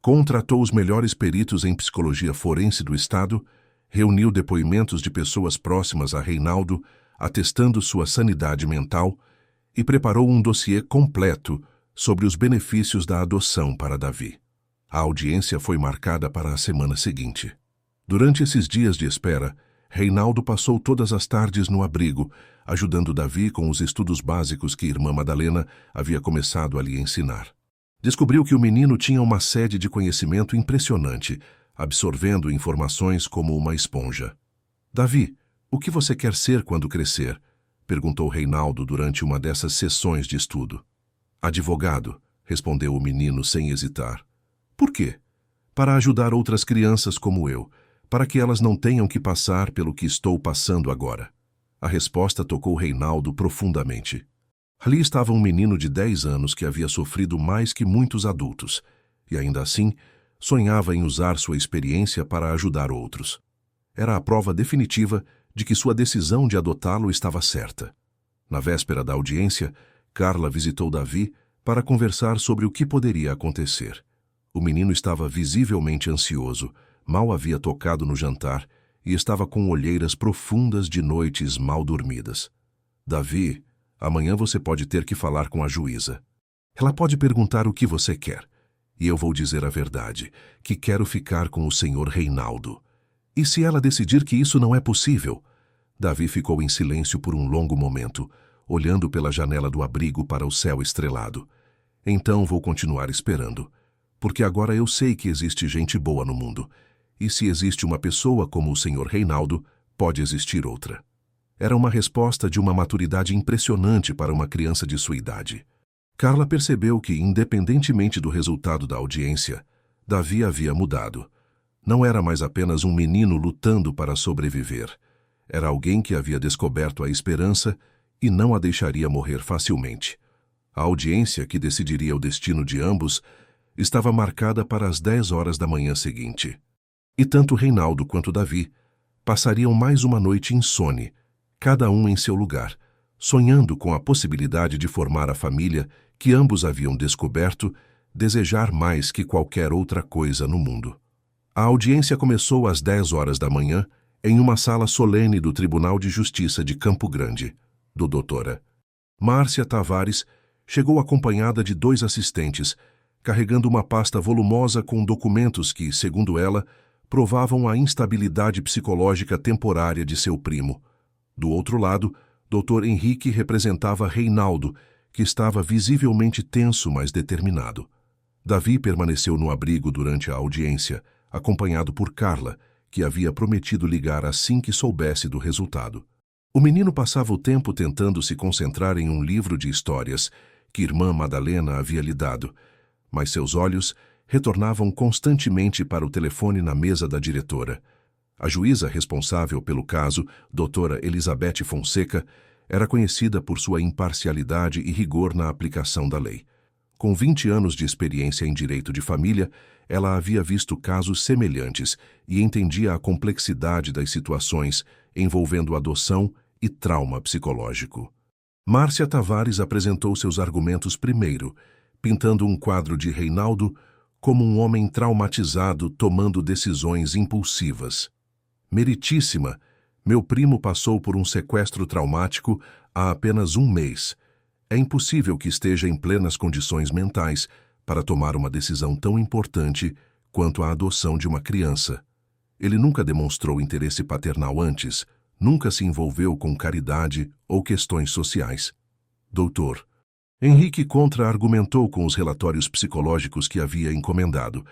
Contratou os melhores peritos em psicologia forense do estado, reuniu depoimentos de pessoas próximas a Reinaldo, atestando sua sanidade mental, e preparou um dossiê completo sobre os benefícios da adoção para Davi. A audiência foi marcada para a semana seguinte. Durante esses dias de espera, Reinaldo passou todas as tardes no abrigo, ajudando Davi com os estudos básicos que irmã Madalena havia começado a lhe ensinar. Descobriu que o menino tinha uma sede de conhecimento impressionante, absorvendo informações como uma esponja. Davi, o que você quer ser quando crescer? Perguntou Reinaldo durante uma dessas sessões de estudo. Advogado, respondeu o menino sem hesitar. Por quê? Para ajudar outras crianças como eu, para que elas não tenham que passar pelo que estou passando agora. A resposta tocou Reinaldo profundamente. Ali estava um menino de 10 anos que havia sofrido mais que muitos adultos, e ainda assim sonhava em usar sua experiência para ajudar outros. Era a prova definitiva de que sua decisão de adotá-lo estava certa. Na véspera da audiência, Carla visitou Davi para conversar sobre o que poderia acontecer. O menino estava visivelmente ansioso, mal havia tocado no jantar e estava com olheiras profundas de noites mal dormidas. Davi, amanhã você pode ter que falar com a juíza. Ela pode perguntar o que você quer. E eu vou dizer a verdade, que quero ficar com o senhor Reinaldo. E se ela decidir que isso não é possível? Davi ficou em silêncio por um longo momento, olhando pela janela do abrigo para o céu estrelado. Então vou continuar esperando, porque agora eu sei que existe gente boa no mundo. E se existe uma pessoa como o senhor Reinaldo, pode existir outra. Era uma resposta de uma maturidade impressionante para uma criança de sua idade. Carla percebeu que, independentemente do resultado da audiência, Davi havia mudado. Não era mais apenas um menino lutando para sobreviver. Era alguém que havia descoberto a esperança e não a deixaria morrer facilmente. A audiência, que decidiria o destino de ambos, estava marcada para as 10 horas da manhã seguinte. E tanto Reinaldo quanto Davi passariam mais uma noite insone, cada um em seu lugar, sonhando com a possibilidade de formar a família que ambos haviam descoberto desejar mais que qualquer outra coisa no mundo. A audiência começou às 10 horas da manhã em uma sala solene do Tribunal de Justiça de Campo Grande, do doutora Márcia Tavares chegou acompanhada de 2 assistentes, carregando uma pasta volumosa com documentos que, segundo ela, provavam a instabilidade psicológica temporária de seu primo. Do outro lado, Dr. Henrique representava Reinaldo, que estava visivelmente tenso, mas determinado. Davi permaneceu no abrigo durante a audiência, acompanhado por Carla, que havia prometido ligar assim que soubesse do resultado. O menino passava o tempo tentando se concentrar em um livro de histórias que irmã Madalena havia lhe dado, mas seus olhos retornavam constantemente para o telefone na mesa da diretora. A juíza responsável pelo caso, doutora Elizabeth Fonseca, era conhecida por sua imparcialidade e rigor na aplicação da lei. Com 20 anos de experiência em direito de família, ela havia visto casos semelhantes e entendia a complexidade das situações envolvendo adoção e trauma psicológico. Márcia Tavares apresentou seus argumentos primeiro, pintando um quadro de Reinaldo como um homem traumatizado tomando decisões impulsivas. Meritíssima, meu primo passou por um sequestro traumático há apenas 1 mês. É impossível que esteja em plenas condições mentais para tomar uma decisão tão importante quanto a adoção de uma criança. Ele nunca demonstrou interesse paternal antes, nunca se envolveu com caridade ou questões sociais. Doutor Henrique contra-argumentou com os relatórios psicológicos que havia encomendado,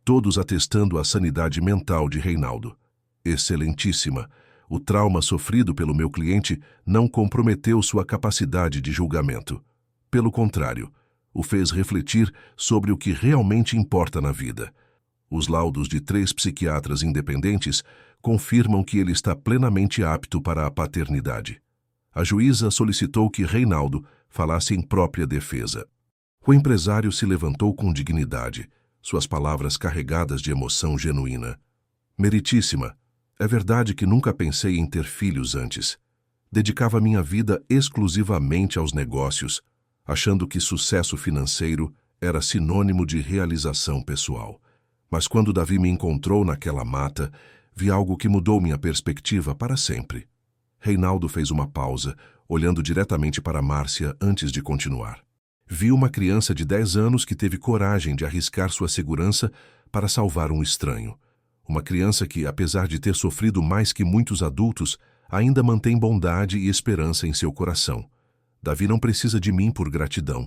todos atestando a sanidade mental de Reinaldo. Excelentíssima, o trauma sofrido pelo meu cliente não comprometeu sua capacidade de julgamento. Pelo contrário, o fez refletir sobre o que realmente importa na vida. Os laudos de 3 psiquiatras independentes confirmam que ele está plenamente apto para a paternidade. A juíza solicitou que Reinaldo falasse em própria defesa. O empresário se levantou com dignidade, suas palavras carregadas de emoção genuína. Meritíssima, é verdade que nunca pensei em ter filhos antes. Dedicava minha vida exclusivamente aos negócios, achando que sucesso financeiro era sinônimo de realização pessoal. Mas quando Davi me encontrou naquela mata, vi algo que mudou minha perspectiva para sempre. Reinaldo fez uma pausa, olhando diretamente para Márcia antes de continuar. Vi uma criança de 10 anos que teve coragem de arriscar sua segurança para salvar um estranho. Uma criança que, apesar de ter sofrido mais que muitos adultos, ainda mantém bondade e esperança em seu coração. Davi não precisa de mim por gratidão.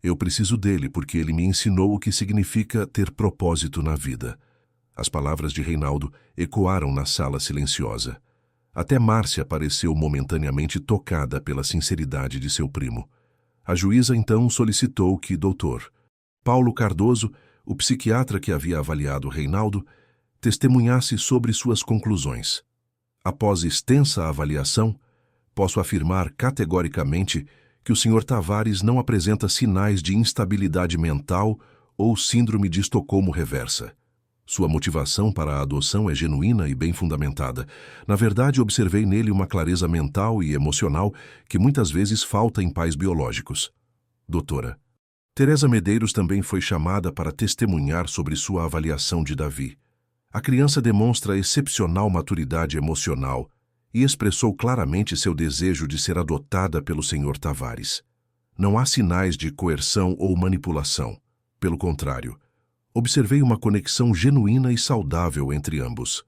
Eu preciso dele porque ele me ensinou o que significa ter propósito na vida. As palavras de Reinaldo ecoaram na sala silenciosa. Até Márcia pareceu momentaneamente tocada pela sinceridade de seu primo. A juíza então solicitou que Dr. Paulo Cardoso, o psiquiatra que havia avaliado Reinaldo, testemunhasse sobre suas conclusões. Após extensa avaliação, posso afirmar categoricamente que o Sr. Tavares não apresenta sinais de instabilidade mental ou síndrome de Estocolmo reversa. Sua motivação para a adoção é genuína e bem fundamentada. Na verdade, observei nele uma clareza mental e emocional que muitas vezes falta em pais biológicos. Doutora Teresa Medeiros também foi chamada para testemunhar sobre sua avaliação de Davi. A criança demonstra excepcional maturidade emocional e expressou claramente seu desejo de ser adotada pelo Sr. Tavares. Não há sinais de coerção ou manipulação. Pelo contrário, observei uma conexão genuína e saudável entre ambos.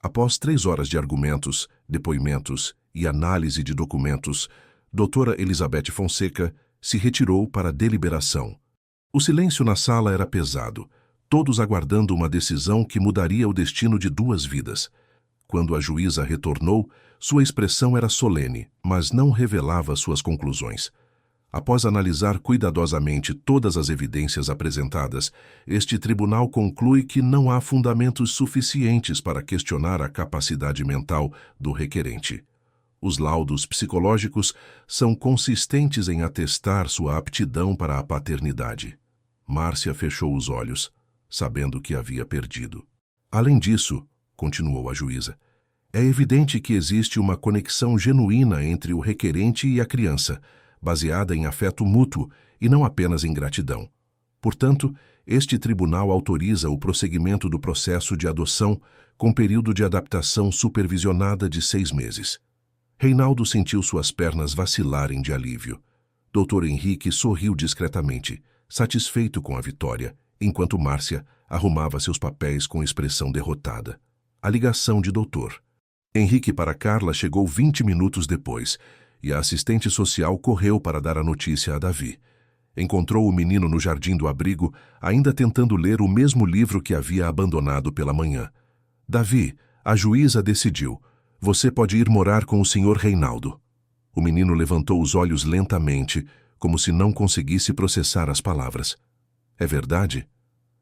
Após 3 horas de argumentos, depoimentos e análise de documentos, doutora Elizabeth Fonseca se retirou para a deliberação. O silêncio na sala era pesado, todos aguardando uma decisão que mudaria o destino de 2 vidas. Quando a juíza retornou, sua expressão era solene, mas não revelava suas conclusões. Após analisar cuidadosamente todas as evidências apresentadas, este tribunal conclui que não há fundamentos suficientes para questionar a capacidade mental do requerente. Os laudos psicológicos são consistentes em atestar sua aptidão para a paternidade. Márcia fechou os olhos, sabendo que havia perdido. Além disso, continuou a juíza. É evidente que existe uma conexão genuína entre o requerente e a criança, baseada em afeto mútuo e não apenas em gratidão. Portanto, este tribunal autoriza o prosseguimento do processo de adoção com período de adaptação supervisionada de 6 meses. Reinaldo sentiu suas pernas vacilarem de alívio. Dr. Henrique sorriu discretamente, satisfeito com a vitória, enquanto Márcia arrumava seus papéis com expressão derrotada. A ligação de Dr. Henrique para Carla chegou 20 minutos depois, e a assistente social correu para dar a notícia a Davi. Encontrou o menino no jardim do abrigo, ainda tentando ler o mesmo livro que havia abandonado pela manhã. Davi, a juíza decidiu. Você pode ir morar com o Sr. Reinaldo. O menino levantou os olhos lentamente, como se não conseguisse processar as palavras. É verdade?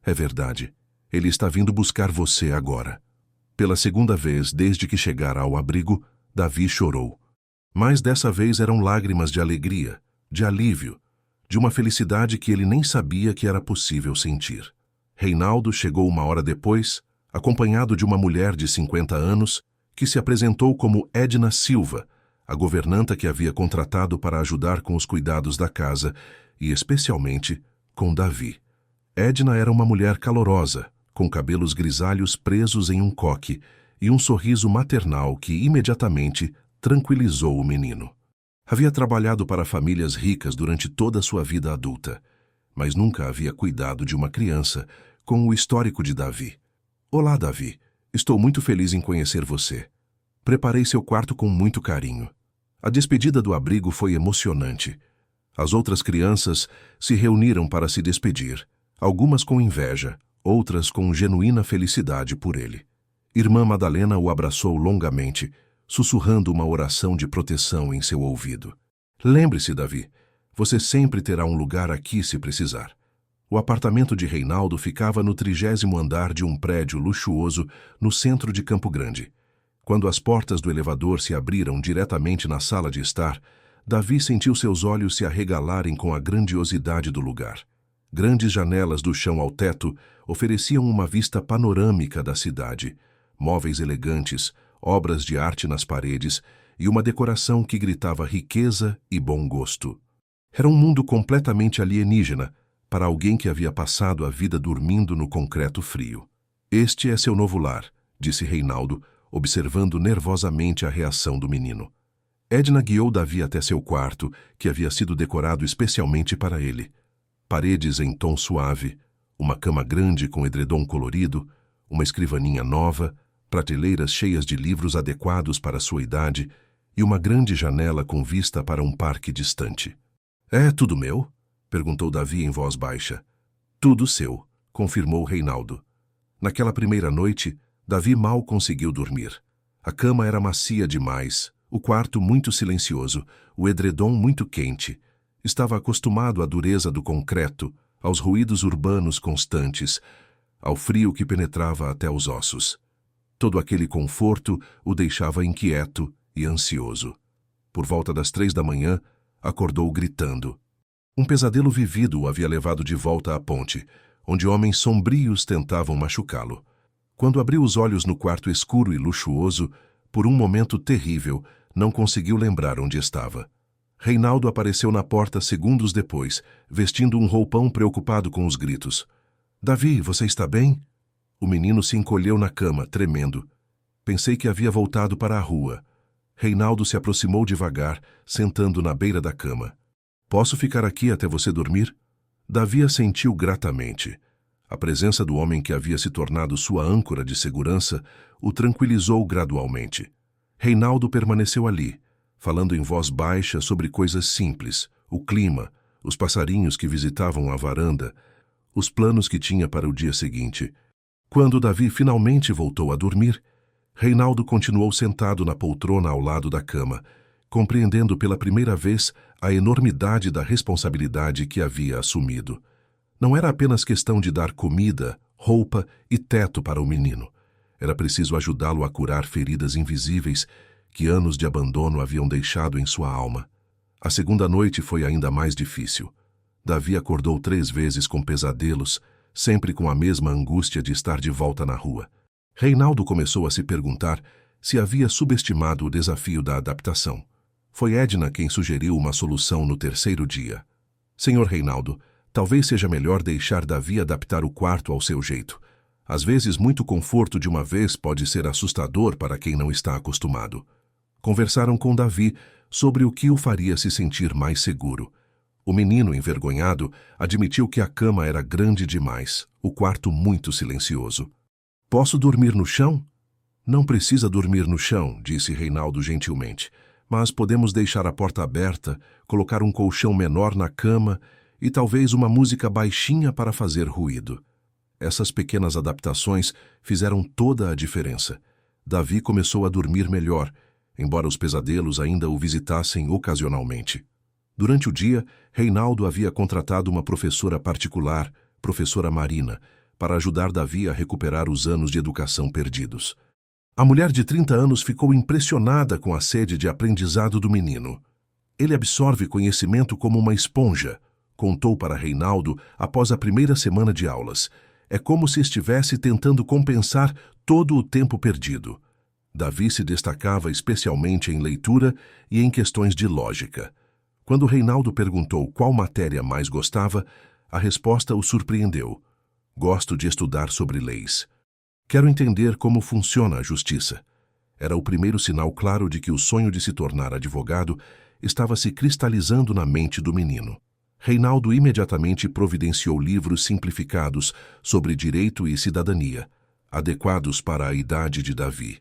É verdade. Ele está vindo buscar você agora. Pela segunda vez desde que chegara ao abrigo, Davi chorou. Mas dessa vez eram lágrimas de alegria, de alívio, de uma felicidade que ele nem sabia que era possível sentir. Reinaldo chegou 1 hora depois, acompanhado de uma mulher de 50 anos, que se apresentou como Edna Silva, a governanta que havia contratado para ajudar com os cuidados da casa, e especialmente com Davi. Edna era uma mulher calorosa, com cabelos grisalhos presos em um coque e um sorriso maternal que imediatamente tranquilizou o menino. Havia trabalhado para famílias ricas durante toda a sua vida adulta, mas nunca havia cuidado de uma criança com o histórico de Davi. Olá, Davi. Estou muito feliz em conhecer você. Preparei seu quarto com muito carinho. A despedida do abrigo foi emocionante. As outras crianças se reuniram para se despedir, algumas com inveja, outras com genuína felicidade por ele. Irmã Madalena o abraçou longamente, sussurrando uma oração de proteção em seu ouvido. Lembre-se, Davi, você sempre terá um lugar aqui se precisar. O apartamento de Reinaldo ficava no 30º andar de um prédio luxuoso no centro de Campo Grande. Quando as portas do elevador se abriram diretamente na sala de estar, Davi sentiu seus olhos se arregalarem com a grandiosidade do lugar. Grandes janelas do chão ao teto ofereciam uma vista panorâmica da cidade, móveis elegantes, obras de arte nas paredes e uma decoração que gritava riqueza e bom gosto. Era um mundo completamente alienígena para alguém que havia passado a vida dormindo no concreto frio. Este é seu novo lar, disse Reinaldo, observando nervosamente a reação do menino. Edna guiou Davi até seu quarto, que havia sido decorado especialmente para ele. Paredes em tom suave, uma cama grande com edredom colorido, uma escrivaninha nova, prateleiras cheias de livros adequados para sua idade e uma grande janela com vista para um parque distante. É tudo meu? Perguntou Davi em voz baixa. Tudo seu, confirmou Reinaldo. Naquela primeira noite, Davi mal conseguiu dormir. A cama era macia demais, o quarto muito silencioso, o edredom muito quente. Estava acostumado à dureza do concreto, aos ruídos urbanos constantes, ao frio que penetrava até os ossos. Todo aquele conforto o deixava inquieto e ansioso. Por volta das 3 da manhã, acordou gritando. Um pesadelo vivido o havia levado de volta à ponte, onde homens sombrios tentavam machucá-lo. Quando abriu os olhos no quarto escuro e luxuoso, por um momento terrível, não conseguiu lembrar onde estava. Reinaldo apareceu na porta segundos depois, vestindo um roupão preocupado com os gritos. Davi, você está bem? O menino se encolheu na cama, tremendo. Pensei que havia voltado para a rua. Reinaldo se aproximou devagar, sentando na beira da cama. Posso ficar aqui até você dormir? Davi assentiu gratamente. A presença do homem que havia se tornado sua âncora de segurança o tranquilizou gradualmente. Reinaldo permaneceu ali, falando em voz baixa sobre coisas simples, o clima, os passarinhos que visitavam a varanda, os planos que tinha para o dia seguinte. Quando Davi finalmente voltou a dormir, Reinaldo continuou sentado na poltrona ao lado da cama, compreendendo pela primeira vez a enormidade da responsabilidade que havia assumido. Não era apenas questão de dar comida, roupa e teto para o menino. Era preciso ajudá-lo a curar feridas invisíveis que anos de abandono haviam deixado em sua alma. A segunda noite foi ainda mais difícil. Davi acordou 3 vezes com pesadelos, sempre com a mesma angústia de estar de volta na rua. Reinaldo começou a se perguntar se havia subestimado o desafio da adaptação. Foi Edna quem sugeriu uma solução no terceiro dia. Senhor Reinaldo, talvez seja melhor deixar Davi adaptar o quarto ao seu jeito. Às vezes, muito conforto de uma vez pode ser assustador para quem não está acostumado. Conversaram com Davi sobre o que o faria se sentir mais seguro. O menino, envergonhado, admitiu que a cama era grande demais, o quarto muito silencioso. Posso dormir no chão? Não precisa dormir no chão, disse Reinaldo gentilmente, mas podemos deixar a porta aberta, colocar um colchão menor na cama e talvez uma música baixinha para fazer ruído. Essas pequenas adaptações fizeram toda a diferença. Davi começou a dormir melhor, embora os pesadelos ainda o visitassem ocasionalmente. Durante o dia, Reinaldo havia contratado uma professora particular, professora Marina, para ajudar Davi a recuperar os anos de educação perdidos. A mulher de 30 anos ficou impressionada com a sede de aprendizado do menino. Ele absorve conhecimento como uma esponja, contou para Reinaldo após a primeira semana de aulas. É como se estivesse tentando compensar todo o tempo perdido. Davi se destacava especialmente em leitura e em questões de lógica. Quando Reinaldo perguntou qual matéria mais gostava, a resposta o surpreendeu. Gosto de estudar sobre leis. Quero entender como funciona a justiça. Era o primeiro sinal claro de que o sonho de se tornar advogado estava se cristalizando na mente do menino. Reinaldo imediatamente providenciou livros simplificados sobre direito e cidadania, adequados para a idade de Davi.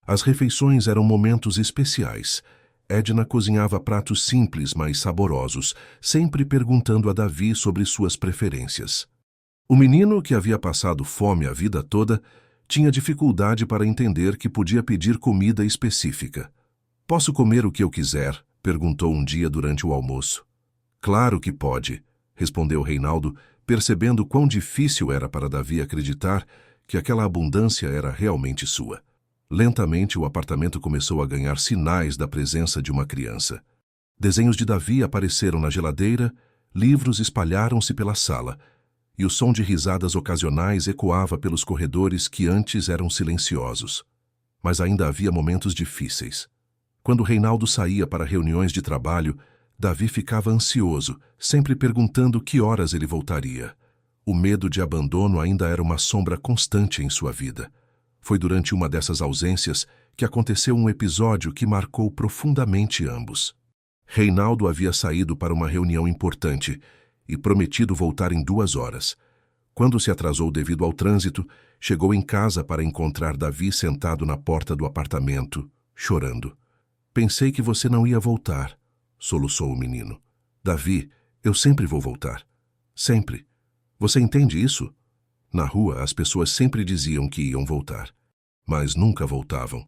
As refeições eram momentos especiais. Edna cozinhava pratos simples, mas saborosos, sempre perguntando a Davi sobre suas preferências. O menino, que havia passado fome a vida toda, tinha dificuldade para entender que podia pedir comida específica. Posso comer o que eu quiser? Perguntou um dia durante o almoço. Claro que pode, respondeu Reinaldo, percebendo quão difícil era para Davi acreditar que aquela abundância era realmente sua. Lentamente, o apartamento começou a ganhar sinais da presença de uma criança. Desenhos de Davi apareceram na geladeira, livros espalharam-se pela sala, e o som de risadas ocasionais ecoava pelos corredores que antes eram silenciosos. Mas ainda havia momentos difíceis. Quando Reinaldo saía para reuniões de trabalho, Davi ficava ansioso, sempre perguntando que horas ele voltaria. O medo de abandono ainda era uma sombra constante em sua vida. Foi durante uma dessas ausências que aconteceu um episódio que marcou profundamente ambos. Reinaldo havia saído para uma reunião importante e prometido voltar em 2 horas. Quando se atrasou devido ao trânsito, chegou em casa para encontrar Davi sentado na porta do apartamento, chorando. Pensei que você não ia voltar, soluçou o menino. Davi, eu sempre vou voltar. Sempre. Você entende isso? Na rua, as pessoas sempre diziam que iam voltar, mas nunca voltavam.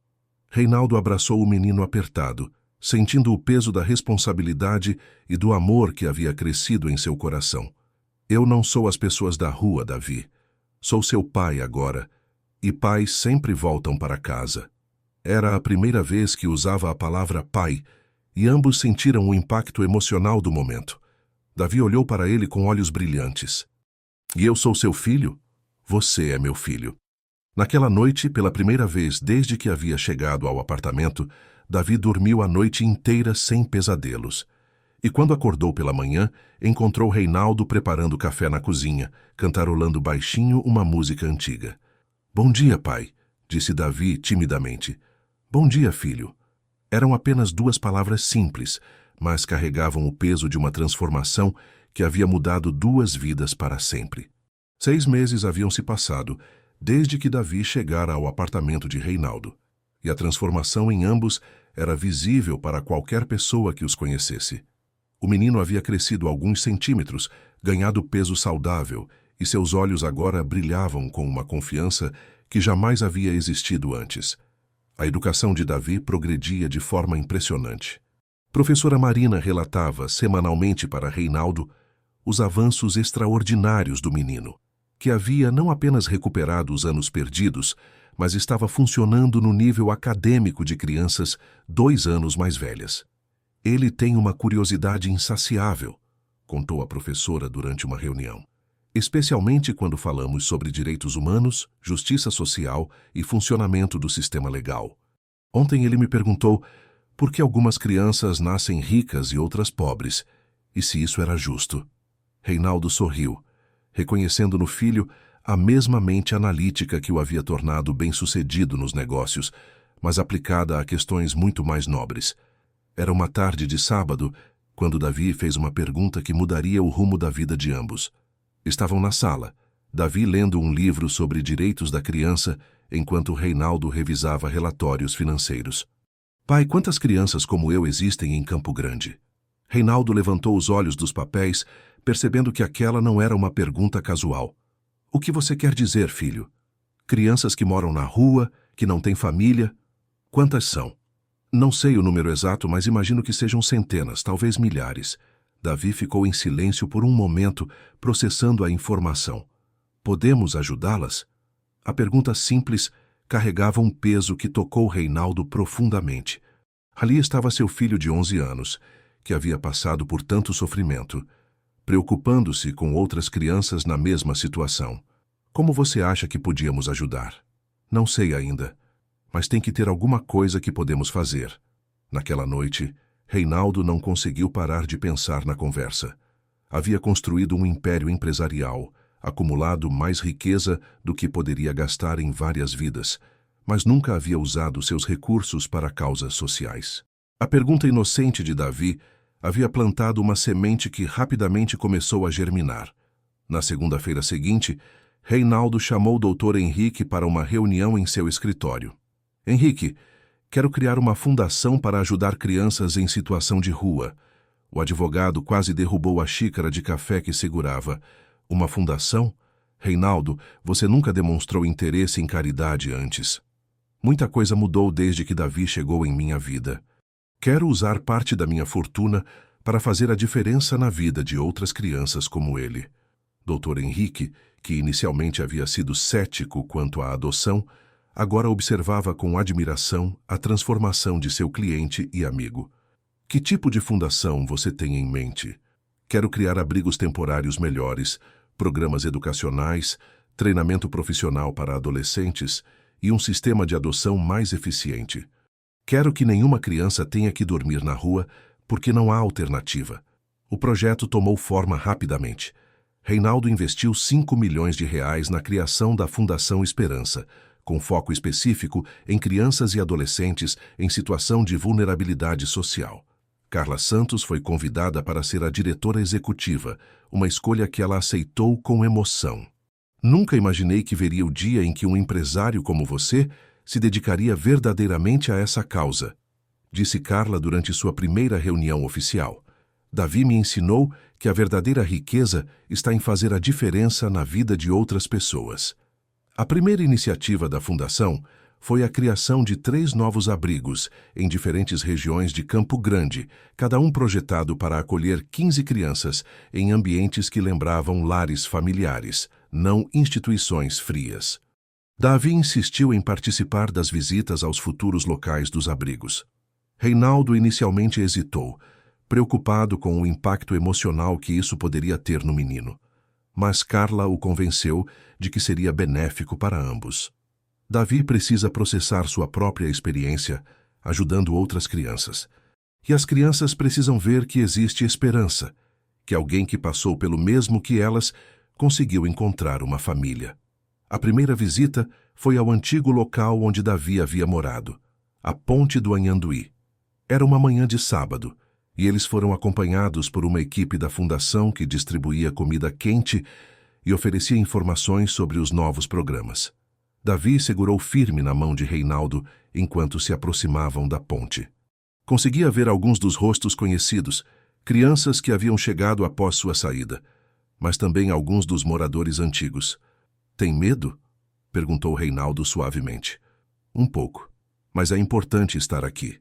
Reinaldo abraçou o menino apertado, sentindo o peso da responsabilidade e do amor que havia crescido em seu coração. Eu não sou as pessoas da rua, Davi. Sou seu pai agora, e pais sempre voltam para casa. Era a primeira vez que usava a palavra pai, e ambos sentiram o impacto emocional do momento. Davi olhou para ele com olhos brilhantes. E eu sou seu filho? Você é meu filho. Naquela noite, pela primeira vez desde que havia chegado ao apartamento, Davi dormiu a noite inteira sem pesadelos. E quando acordou pela manhã, encontrou Reinaldo preparando café na cozinha, cantarolando baixinho uma música antiga. Bom dia, pai, disse Davi timidamente. Bom dia, filho. Eram apenas 2 palavras simples, mas carregavam o peso de uma transformação que havia mudado 2 vidas para sempre. 6 meses haviam se passado, desde que Davi chegara ao apartamento de Reinaldo. E a transformação em ambos era visível para qualquer pessoa que os conhecesse. O menino havia crescido alguns centímetros, ganhado peso saudável, e seus olhos agora brilhavam com uma confiança que jamais havia existido antes. A educação de Davi progredia de forma impressionante. Professora Marina relatava semanalmente para Reinaldo os avanços extraordinários do menino, que havia não apenas recuperado os anos perdidos, mas estava funcionando no nível acadêmico de crianças 2 anos mais velhas. Ele tem uma curiosidade insaciável, contou a professora durante uma reunião. especialmente quando falamos sobre direitos humanos, justiça social e funcionamento do sistema legal. Ontem ele me perguntou por que algumas crianças nascem ricas e outras pobres, e se isso era justo. Reinaldo sorriu, reconhecendo no filho a mesma mente analítica que o havia tornado bem-sucedido nos negócios, mas aplicada a questões muito mais nobres. Era uma tarde de sábado, quando Davi fez uma pergunta que mudaria o rumo da vida de ambos. Estavam na sala, Davi lendo um livro sobre direitos da criança, enquanto Reinaldo revisava relatórios financeiros. Pai, quantas crianças como eu existem em Campo Grande? Reinaldo levantou os olhos dos papéis, percebendo que aquela não era uma pergunta casual. O que você quer dizer, filho? Crianças que moram na rua, que não têm família? Quantas são? Não sei o número exato, mas imagino que sejam centenas, talvez milhares. Davi ficou em silêncio por um momento, processando a informação. Podemos ajudá-las? A pergunta simples carregava um peso que tocou Reinaldo profundamente. Ali estava seu filho de 11 anos, que havia passado por tanto sofrimento, preocupando-se com outras crianças na mesma situação. Como você acha que podíamos ajudar? Não sei ainda, mas tem que ter alguma coisa que podemos fazer. Naquela noite, Reinaldo não conseguiu parar de pensar na conversa. Havia construído um império empresarial, acumulado mais riqueza do que poderia gastar em várias vidas, mas nunca havia usado seus recursos para causas sociais. A pergunta inocente de Davi havia plantado uma semente que rapidamente começou a germinar. Na segunda-feira seguinte, Reinaldo chamou o Dr. Henrique para uma reunião em seu escritório. Henrique, quero criar uma fundação para ajudar crianças em situação de rua. O advogado quase derrubou a xícara de café que segurava. Uma fundação? Reinaldo, você nunca demonstrou interesse em caridade antes. Muita coisa mudou desde que Davi chegou em minha vida. Quero usar parte da minha fortuna para fazer a diferença na vida de outras crianças como ele. Dr. Henrique, que inicialmente havia sido cético quanto à adoção, agora observava com admiração a transformação de seu cliente e amigo. Que tipo de fundação você tem em mente? Quero criar abrigos temporários melhores, programas educacionais, treinamento profissional para adolescentes e um sistema de adoção mais eficiente. Quero que nenhuma criança tenha que dormir na rua porque não há alternativa. O projeto tomou forma rapidamente. Reinaldo investiu R$ 5 milhões na criação da Fundação Esperança, com foco específico em crianças e adolescentes em situação de vulnerabilidade social. Carla Santos foi convidada para ser a diretora executiva, uma escolha que ela aceitou com emoção. Nunca imaginei que veria o dia em que um empresário como você se dedicaria verdadeiramente a essa causa, disse Carla durante sua primeira reunião oficial. Davi me ensinou que a verdadeira riqueza está em fazer a diferença na vida de outras pessoas. A primeira iniciativa da Fundação foi a criação de 3 novos abrigos em diferentes regiões de Campo Grande, cada um projetado para acolher 15 crianças em ambientes que lembravam lares familiares, não instituições frias. Davi insistiu em participar das visitas aos futuros locais dos abrigos. Reinaldo inicialmente hesitou, preocupado com o impacto emocional que isso poderia ter no menino. Mas Carla o convenceu de que seria benéfico para ambos. Davi precisa processar sua própria experiência, ajudando outras crianças. E as crianças precisam ver que existe esperança, que alguém que passou pelo mesmo que elas conseguiu encontrar uma família. A primeira visita foi ao antigo local onde Davi havia morado, a Ponte do Anhanduí. Era uma manhã de sábado, e eles foram acompanhados por uma equipe da fundação que distribuía comida quente e oferecia informações sobre os novos programas. Davi segurou firme na mão de Reinaldo enquanto se aproximavam da ponte. Conseguia ver alguns dos rostos conhecidos, crianças que haviam chegado após sua saída, mas também alguns dos moradores antigos. Tem medo? Perguntou Reinaldo suavemente. Um pouco, mas é importante estar aqui.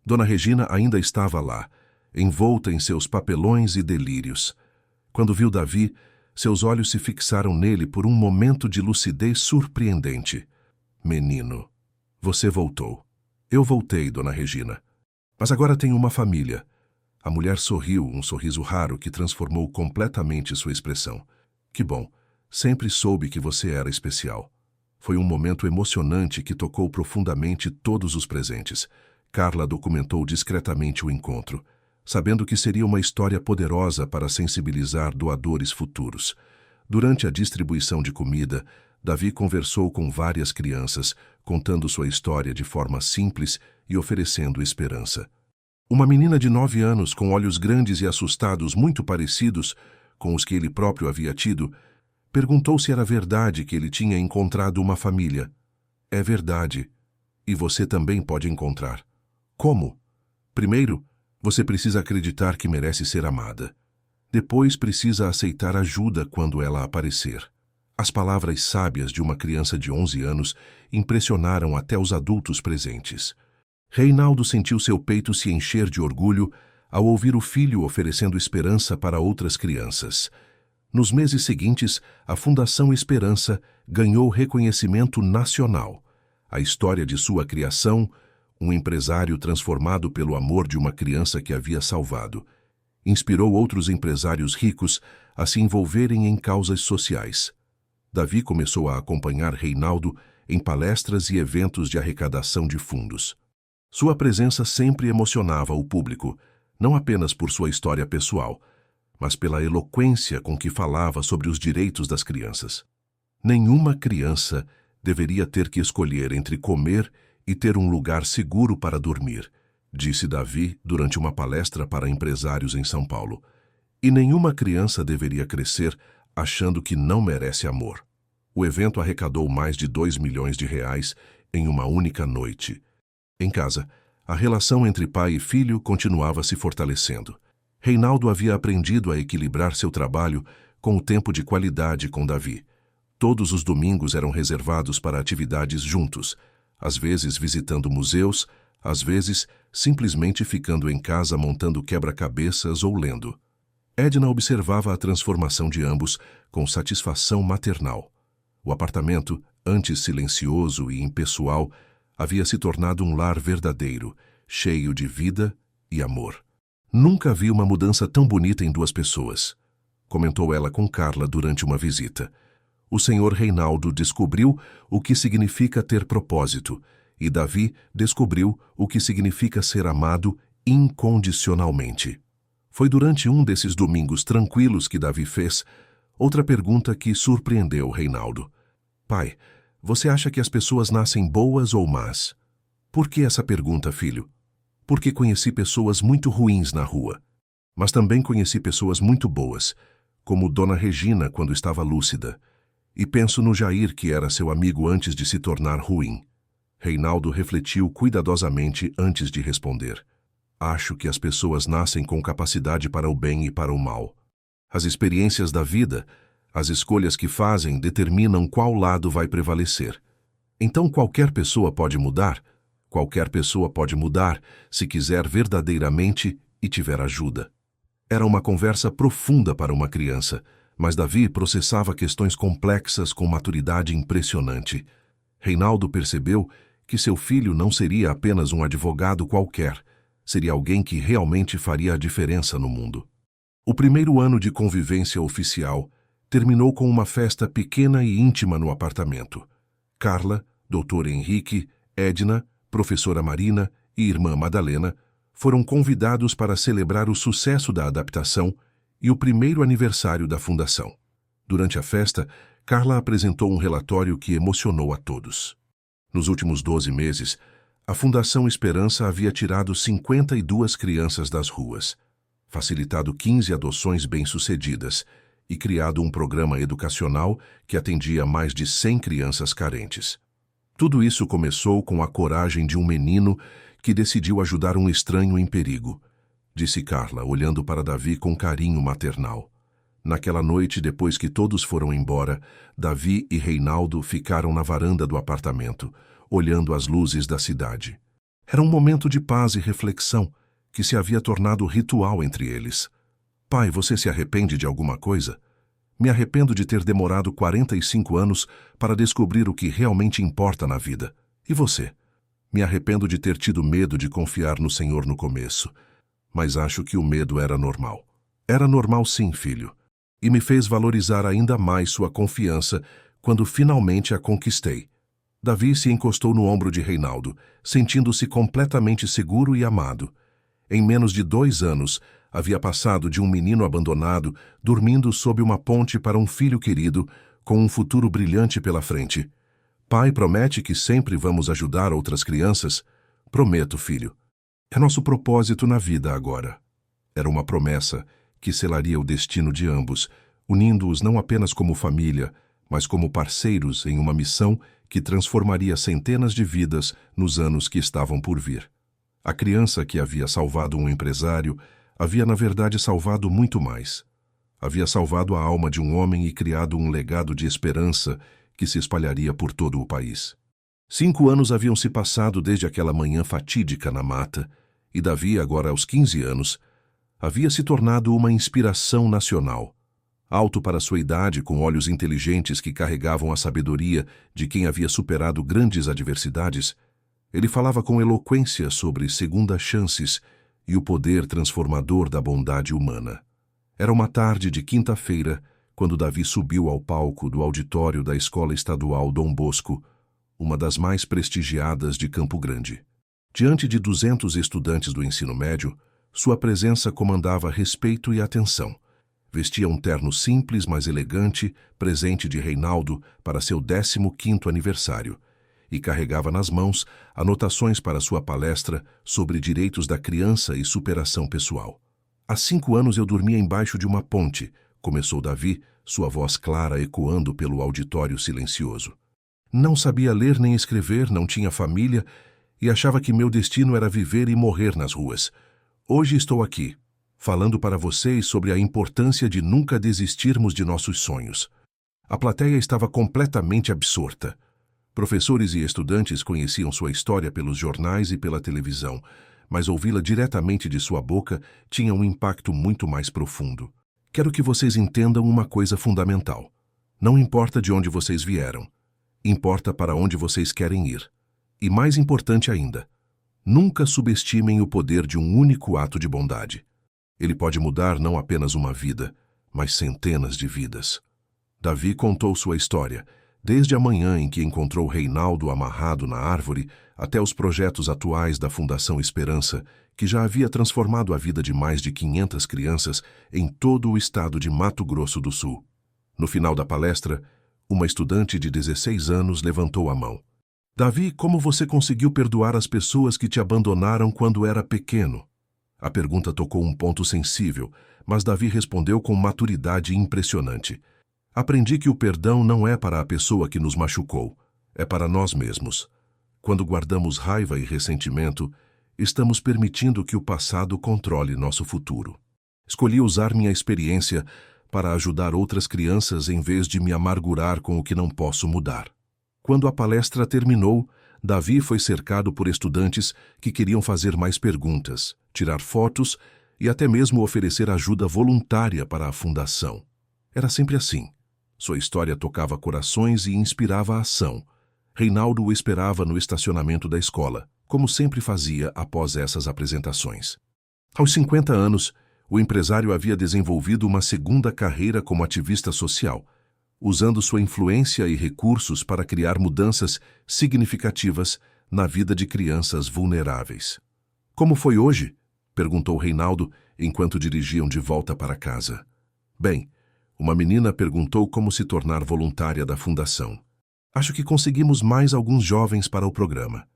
Dona Regina ainda estava lá, envolta em seus papelões e delírios. Quando viu Davi, seus olhos se fixaram nele por um momento de lucidez surpreendente. Menino, você voltou. Eu voltei, Dona Regina. Mas agora tenho uma família. A mulher sorriu, um sorriso raro que transformou completamente sua expressão. Que bom. Sempre soube que você era especial. Foi um momento emocionante que tocou profundamente todos os presentes. Carla documentou discretamente o encontro, sabendo que seria uma história poderosa para sensibilizar doadores futuros. Durante a distribuição de comida, Davi conversou com várias crianças, contando sua história de forma simples e oferecendo esperança. Uma menina de 9 anos, com olhos grandes e assustados muito parecidos com os que ele próprio havia tido, perguntou se era verdade que ele tinha encontrado uma família. É verdade. E você também pode encontrar. Como? Primeiro, você precisa acreditar que merece ser amada. Depois precisa aceitar ajuda quando ela aparecer. As palavras sábias de uma criança de 11 anos impressionaram até os adultos presentes. Reinaldo sentiu seu peito se encher de orgulho ao ouvir o filho oferecendo esperança para outras crianças. Nos meses seguintes, a Fundação Esperança ganhou reconhecimento nacional. A história de sua criação, um empresário transformado pelo amor de uma criança que havia salvado, inspirou outros empresários ricos a se envolverem em causas sociais. Davi começou a acompanhar Reinaldo em palestras e eventos de arrecadação de fundos. Sua presença sempre emocionava o público, não apenas por sua história pessoal, mas pela eloquência com que falava sobre os direitos das crianças. Nenhuma criança deveria ter que escolher entre comer e ter um lugar seguro para dormir, disse Davi durante uma palestra para empresários em São Paulo. E nenhuma criança deveria crescer achando que não merece amor. O evento arrecadou mais de 2 milhões de reais em uma única noite. Em casa, a relação entre pai e filho continuava se fortalecendo. Reinaldo havia aprendido a equilibrar seu trabalho com o tempo de qualidade com Davi. Todos os domingos eram reservados para atividades juntos, às vezes visitando museus, às vezes simplesmente ficando em casa montando quebra-cabeças ou lendo. Edna observava a transformação de ambos com satisfação maternal. O apartamento, antes silencioso e impessoal, havia se tornado um lar verdadeiro, cheio de vida e amor. Nunca vi uma mudança tão bonita em 2 pessoas, comentou ela com Carla durante uma visita. O senhor Reinaldo descobriu o que significa ter propósito, e Davi descobriu o que significa ser amado incondicionalmente. Foi durante um desses domingos tranquilos que Davi fez outra pergunta que surpreendeu Reinaldo. Pai, você acha que as pessoas nascem boas ou más? Por que essa pergunta, filho? Porque conheci pessoas muito ruins na rua, mas também conheci pessoas muito boas, como Dona Regina quando estava lúcida, e penso no Jair, que era seu amigo antes de se tornar ruim. Reinaldo refletiu cuidadosamente antes de responder. Acho que as pessoas nascem com capacidade para o bem e para o mal. As experiências da vida, as escolhas que fazem, determinam qual lado vai prevalecer. Então qualquer pessoa pode mudar? Qualquer pessoa pode mudar se quiser verdadeiramente e tiver ajuda. Era uma conversa profunda para uma criança, mas Davi processava questões complexas com maturidade impressionante. Reinaldo percebeu que seu filho não seria apenas um advogado qualquer, seria alguém que realmente faria a diferença no mundo. O primeiro ano de convivência oficial terminou com uma festa pequena e íntima no apartamento. Carla, Dr. Henrique, Edna, professora Marina e irmã Madalena foram convidados para celebrar o sucesso da adaptação e o primeiro aniversário da fundação. Durante a festa, Carla apresentou um relatório que emocionou a todos. Nos últimos 12 meses, a Fundação Esperança havia tirado 52 crianças das ruas, facilitado 15 adoções bem-sucedidas e criado um programa educacional que atendia mais de 100 crianças carentes. Tudo isso começou com a coragem de um menino que decidiu ajudar um estranho em perigo, disse Carla, olhando para Davi com carinho maternal. Naquela noite, depois que todos foram embora, Davi e Reinaldo ficaram na varanda do apartamento, olhando as luzes da cidade. Era um momento de paz e reflexão que se havia tornado ritual entre eles. Pai, você se arrepende de alguma coisa? Me arrependo de ter demorado 45 anos para descobrir o que realmente importa na vida. E você? Me arrependo de ter tido medo de confiar no Senhor no começo. Mas acho que o medo era normal. Era normal sim, filho. e me fez valorizar ainda mais sua confiança quando finalmente a conquistei. Davi se encostou no ombro de Reinaldo, sentindo-se completamente seguro e amado. Em menos de 2 anos, havia passado de um menino abandonado, dormindo sob uma ponte, para um filho querido, com um futuro brilhante pela frente. Pai, promete que sempre vamos ajudar outras crianças? Prometo, filho. É nosso propósito na vida agora. Era uma promessa que selaria o destino de ambos, unindo-os não apenas como família, mas como parceiros em uma missão que transformaria centenas de vidas nos anos que estavam por vir. A criança que havia salvado um empresário havia, na verdade, salvado muito mais. Havia salvado a alma de um homem e criado um legado de esperança que se espalharia por todo o país. 5 anos haviam se passado desde aquela manhã fatídica na mata, e Davi, agora aos 15 anos, havia se tornado uma inspiração nacional. Alto para sua idade, com olhos inteligentes que carregavam a sabedoria de quem havia superado grandes adversidades, ele falava com eloquência sobre segundas chances e o poder transformador da bondade humana. Era uma tarde de quinta-feira, quando Davi subiu ao palco do auditório da Escola Estadual Dom Bosco, uma das mais prestigiadas de Campo Grande. Diante de 200 estudantes do ensino médio, sua presença comandava respeito e atenção. Vestia um terno simples, mas elegante, presente de Reinaldo para seu 15º aniversário, e carregava nas mãos anotações para sua palestra sobre direitos da criança e superação pessoal. Há 5 anos eu dormia embaixo de uma ponte, começou Davi, sua voz clara ecoando pelo auditório silencioso. Não sabia ler nem escrever, não tinha família e achava que meu destino era viver e morrer nas ruas. Hoje estou aqui, falando para vocês sobre a importância de nunca desistirmos de nossos sonhos. A plateia estava completamente absorta. Professores e estudantes conheciam sua história pelos jornais e pela televisão, mas ouvi-la diretamente de sua boca tinha um impacto muito mais profundo. Quero que vocês entendam uma coisa fundamental. Não importa de onde vocês vieram. Importa para onde vocês querem ir. E mais importante ainda, nunca subestimem o poder de um único ato de bondade. Ele pode mudar não apenas uma vida, mas centenas de vidas. Davi contou sua história, desde a manhã em que encontrou Reinaldo amarrado na árvore, até os projetos atuais da Fundação Esperança, que já havia transformado a vida de mais de 500 crianças em todo o estado de Mato Grosso do Sul. No final da palestra, uma estudante de 16 anos levantou a mão. Davi, como você conseguiu perdoar as pessoas que te abandonaram quando era pequeno? A pergunta tocou um ponto sensível, mas Davi respondeu com maturidade impressionante. Aprendi que o perdão não é para a pessoa que nos machucou, é para nós mesmos. Quando guardamos raiva e ressentimento, estamos permitindo que o passado controle nosso futuro. Escolhi usar minha experiência para ajudar outras crianças em vez de me amargurar com o que não posso mudar. Quando a palestra terminou, Davi foi cercado por estudantes que queriam fazer mais perguntas, tirar fotos e até mesmo oferecer ajuda voluntária para a fundação. Era sempre assim. Sua história tocava corações e inspirava a ação. Reinaldo o esperava no estacionamento da escola, como sempre fazia após essas apresentações. Aos 50 anos, o empresário havia desenvolvido uma segunda carreira como ativista social, usando sua influência e recursos para criar mudanças significativas na vida de crianças vulneráveis. Como foi hoje? Perguntou Reinaldo enquanto dirigiam de volta para casa. Bem, uma menina perguntou como se tornar voluntária da fundação. Acho que conseguimos mais alguns jovens para o programa.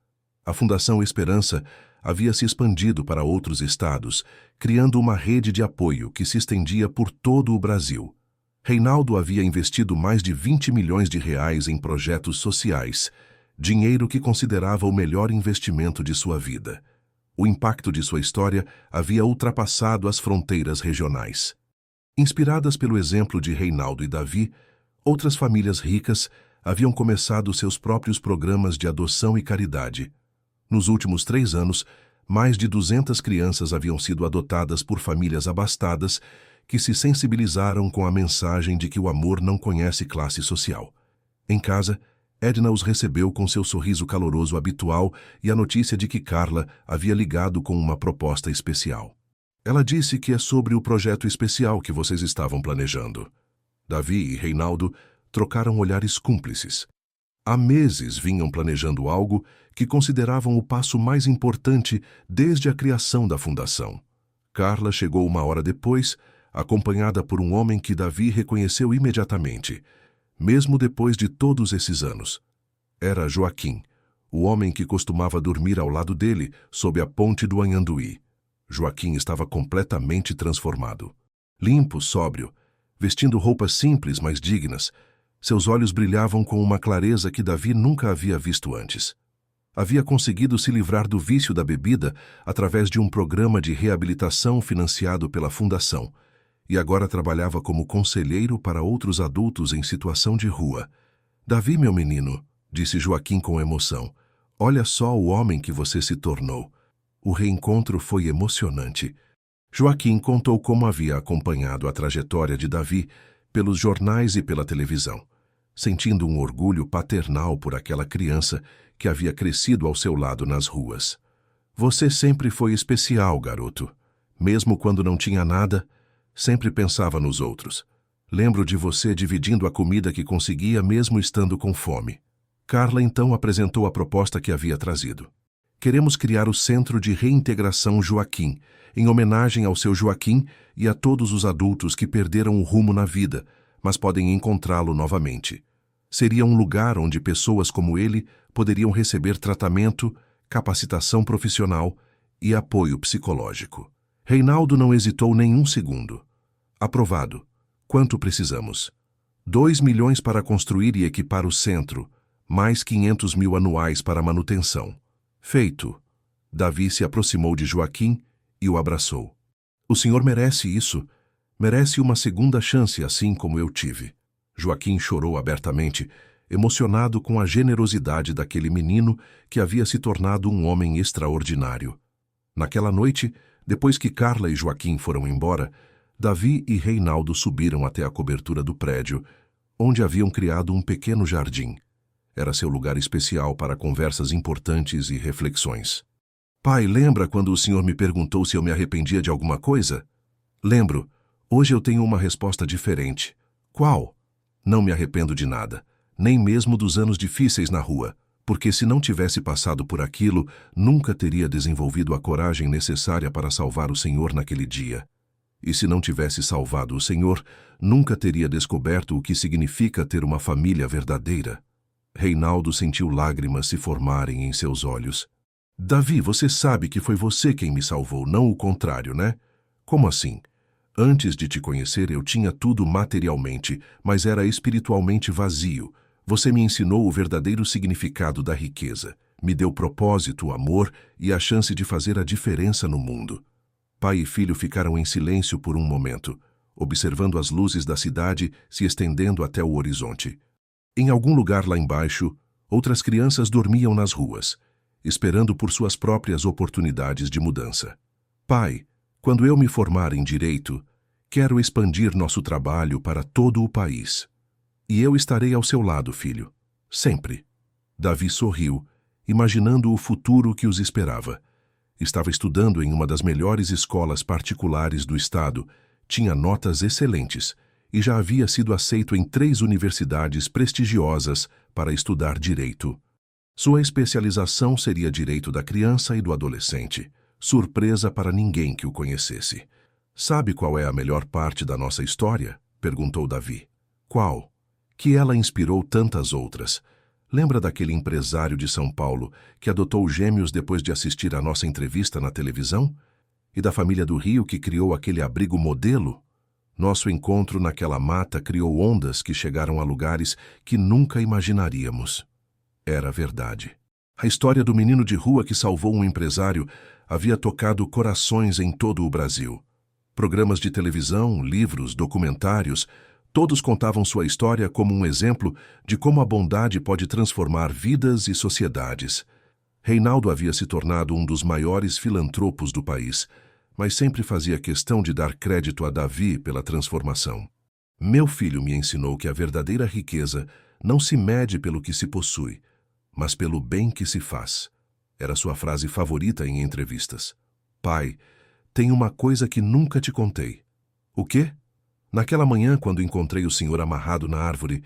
A Fundação Esperança havia se expandido para outros estados, criando uma rede de apoio que se estendia por todo o Brasil. Reinaldo havia investido mais de 20 milhões de reais em projetos sociais, dinheiro que considerava o melhor investimento de sua vida. O impacto de sua história havia ultrapassado as fronteiras regionais. Inspiradas pelo exemplo de Reinaldo e Davi, outras famílias ricas haviam começado seus próprios programas de adoção e caridade. Nos últimos 3 anos, mais de 200 crianças haviam sido adotadas por famílias abastadas que se sensibilizaram com a mensagem de que o amor não conhece classe social. Em casa, Edna os recebeu com seu sorriso caloroso habitual e a notícia de que Carla havia ligado com uma proposta especial. Ela disse que é sobre o projeto especial que vocês estavam planejando. Davi e Reinaldo trocaram olhares cúmplices. Há meses vinham planejando algo que consideravam o passo mais importante desde a criação da fundação. Carla chegou uma hora depois, acompanhada por um homem que Davi reconheceu imediatamente, mesmo depois de todos esses anos. Era Joaquim, o homem que costumava dormir ao lado dele, sob a ponte do Anhanduí. Joaquim estava completamente transformado. Limpo, sóbrio, vestindo roupas simples, mas dignas. Seus olhos brilhavam com uma clareza que Davi nunca havia visto antes. Havia conseguido se livrar do vício da bebida através de um programa de reabilitação financiado pela Fundação, e agora trabalhava como conselheiro para outros adultos em situação de rua. Davi, meu menino, disse Joaquim com emoção, olha só o homem que você se tornou. O reencontro foi emocionante. Joaquim contou como havia acompanhado a trajetória de Davi pelos jornais e pela televisão, sentindo um orgulho paternal por aquela criança que havia crescido ao seu lado nas ruas. Você sempre foi especial, garoto. Mesmo quando não tinha nada, sempre pensava nos outros. Lembro de você dividindo a comida que conseguia mesmo estando com fome. Carla então apresentou a proposta que havia trazido. Queremos criar o Centro de Reintegração Joaquim, em homenagem ao seu Joaquim e a todos os adultos que perderam o rumo na vida, mas podem encontrá-lo novamente. Seria um lugar onde pessoas como ele poderiam receber tratamento, capacitação profissional e apoio psicológico. Reinaldo não hesitou nem um segundo. Aprovado. Quanto precisamos? 2 milhões para construir e equipar o centro, mais 500 mil anuais para manutenção. Feito. Davi se aproximou de Joaquim e o abraçou. O senhor merece isso. Merece uma segunda chance, assim como eu tive. Joaquim chorou abertamente, emocionado com a generosidade daquele menino que havia se tornado um homem extraordinário. Naquela noite, depois que Carla e Joaquim foram embora, Davi e Reinaldo subiram até a cobertura do prédio, onde haviam criado um pequeno jardim. Era seu lugar especial para conversas importantes e reflexões. Pai, lembra quando o senhor me perguntou se eu me arrependia de alguma coisa? Lembro. Hoje eu tenho uma resposta diferente. Qual? Não me arrependo de nada, nem mesmo dos anos difíceis na rua, porque se não tivesse passado por aquilo, nunca teria desenvolvido a coragem necessária para salvar o Senhor naquele dia. E se não tivesse salvado o Senhor, nunca teria descoberto o que significa ter uma família verdadeira. Reinaldo sentiu lágrimas se formarem em seus olhos. Davi, você sabe que foi você quem me salvou, não o contrário, né? Como assim? Antes de te conhecer, eu tinha tudo materialmente, mas era espiritualmente vazio. Você me ensinou o verdadeiro significado da riqueza. Me deu propósito, amor e a chance de fazer a diferença no mundo. Pai e filho ficaram em silêncio por um momento, observando as luzes da cidade se estendendo até o horizonte. Em algum lugar lá embaixo, outras crianças dormiam nas ruas, esperando por suas próprias oportunidades de mudança. Pai, quando eu me formar em direito, quero expandir nosso trabalho para todo o país. E eu estarei ao seu lado, filho. Sempre. Davi sorriu, imaginando o futuro que os esperava. Estava estudando em uma das melhores escolas particulares do estado, tinha notas excelentes e já havia sido aceito em 3 universidades prestigiosas para estudar direito. Sua especialização seria direito da criança e do adolescente. Surpresa para ninguém que o conhecesse. Sabe qual é a melhor parte da nossa história? Perguntou Davi. Qual? Que ela inspirou tantas outras. Lembra daquele empresário de São Paulo que adotou gêmeos depois de assistir à nossa entrevista na televisão? E da família do Rio que criou aquele abrigo modelo? Nosso encontro naquela mata criou ondas que chegaram a lugares que nunca imaginaríamos. Era verdade. A história do menino de rua que salvou um empresário havia tocado corações em todo o Brasil. Programas de televisão, livros, documentários, todos contavam sua história como um exemplo de como a bondade pode transformar vidas e sociedades. Reinaldo havia se tornado um dos maiores filantropos do país, mas sempre fazia questão de dar crédito a Davi pela transformação. Meu filho me ensinou que a verdadeira riqueza não se mede pelo que se possui, mas pelo bem que se faz. Era sua frase favorita em entrevistas. Pai, tenho uma coisa que nunca te contei. O quê? Naquela manhã, quando encontrei o senhor amarrado na árvore,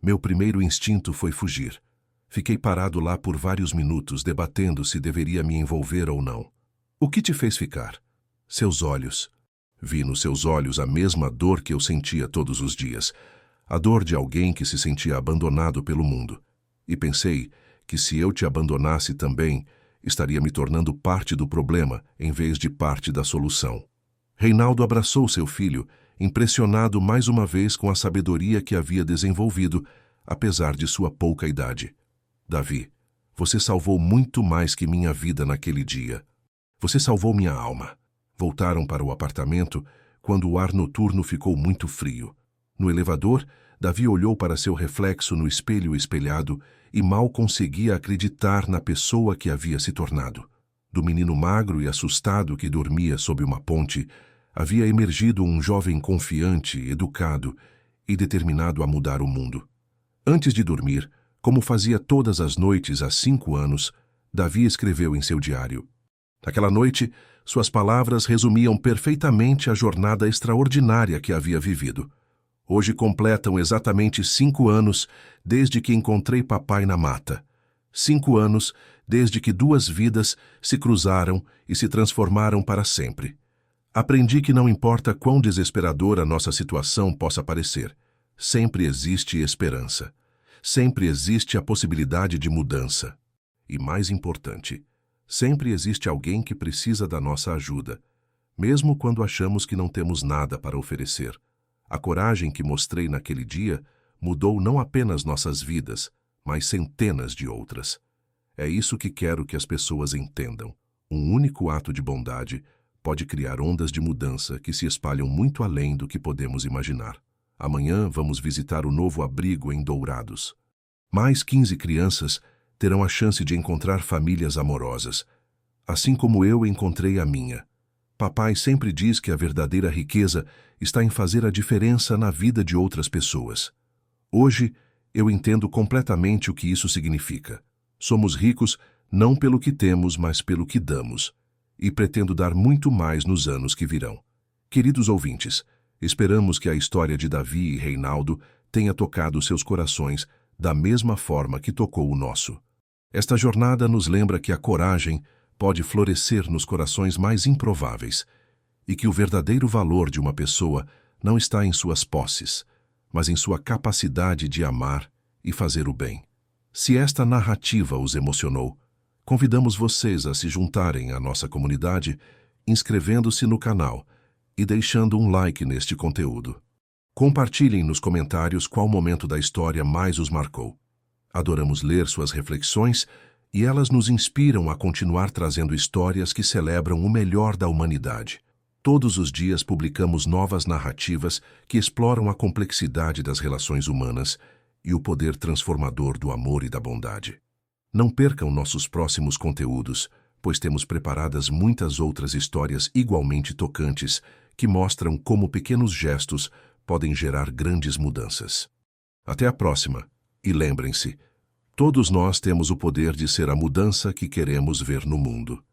meu primeiro instinto foi fugir. Fiquei parado lá por vários minutos, debatendo se deveria me envolver ou não. O que te fez ficar? Seus olhos. Vi nos seus olhos a mesma dor que eu sentia todos os dias. A dor de alguém que se sentia abandonado pelo mundo. E pensei que se eu te abandonasse também, estaria me tornando parte do problema, em vez de parte da solução. Reinaldo abraçou seu filho, impressionado mais uma vez com a sabedoria que havia desenvolvido, apesar de sua pouca idade. Davi, você salvou muito mais que minha vida naquele dia. Você salvou minha alma. Voltaram para o apartamento quando o ar noturno ficou muito frio. No elevador, Davi olhou para seu reflexo no espelho espelhado e mal conseguia acreditar na pessoa que havia se tornado. Do menino magro e assustado que dormia sob uma ponte, havia emergido um jovem confiante, educado e determinado a mudar o mundo. Antes de dormir, como fazia todas as noites há 5 anos, Davi escreveu em seu diário. Naquela noite, suas palavras resumiam perfeitamente a jornada extraordinária que havia vivido. Hoje completam exatamente 5 anos desde que encontrei papai na mata. 5 anos desde que 2 vidas se cruzaram e se transformaram para sempre. Aprendi que não importa quão desesperadora nossa situação possa parecer, sempre existe esperança. Sempre existe a possibilidade de mudança. E mais importante, sempre existe alguém que precisa da nossa ajuda, mesmo quando achamos que não temos nada para oferecer. A coragem que mostrei naquele dia mudou não apenas nossas vidas, mas centenas de outras. É isso que quero que as pessoas entendam. Um único ato de bondade pode criar ondas de mudança que se espalham muito além do que podemos imaginar. Amanhã vamos visitar o novo abrigo em Dourados. Mais 15 crianças terão a chance de encontrar famílias amorosas, assim como eu encontrei a minha. Papai sempre diz que a verdadeira riqueza está em fazer a diferença na vida de outras pessoas. Hoje, eu entendo completamente o que isso significa. Somos ricos não pelo que temos, mas pelo que damos. E pretendo dar muito mais nos anos que virão. Queridos ouvintes, esperamos que a história de Davi e Reinaldo tenha tocado seus corações da mesma forma que tocou o nosso. Esta jornada nos lembra que a coragem pode florescer nos corações mais improváveis e que o verdadeiro valor de uma pessoa não está em suas posses, mas em sua capacidade de amar e fazer o bem. Se esta narrativa os emocionou, convidamos vocês a se juntarem à nossa comunidade, inscrevendo-se no canal e deixando um like neste conteúdo. Compartilhem nos comentários qual momento da história mais os marcou. Adoramos ler suas reflexões e elas nos inspiram a continuar trazendo histórias que celebram o melhor da humanidade. Todos os dias publicamos novas narrativas que exploram a complexidade das relações humanas e o poder transformador do amor e da bondade. Não percam nossos próximos conteúdos, pois temos preparadas muitas outras histórias igualmente tocantes que mostram como pequenos gestos podem gerar grandes mudanças. Até a próxima, e lembrem-se, todos nós temos o poder de ser a mudança que queremos ver no mundo.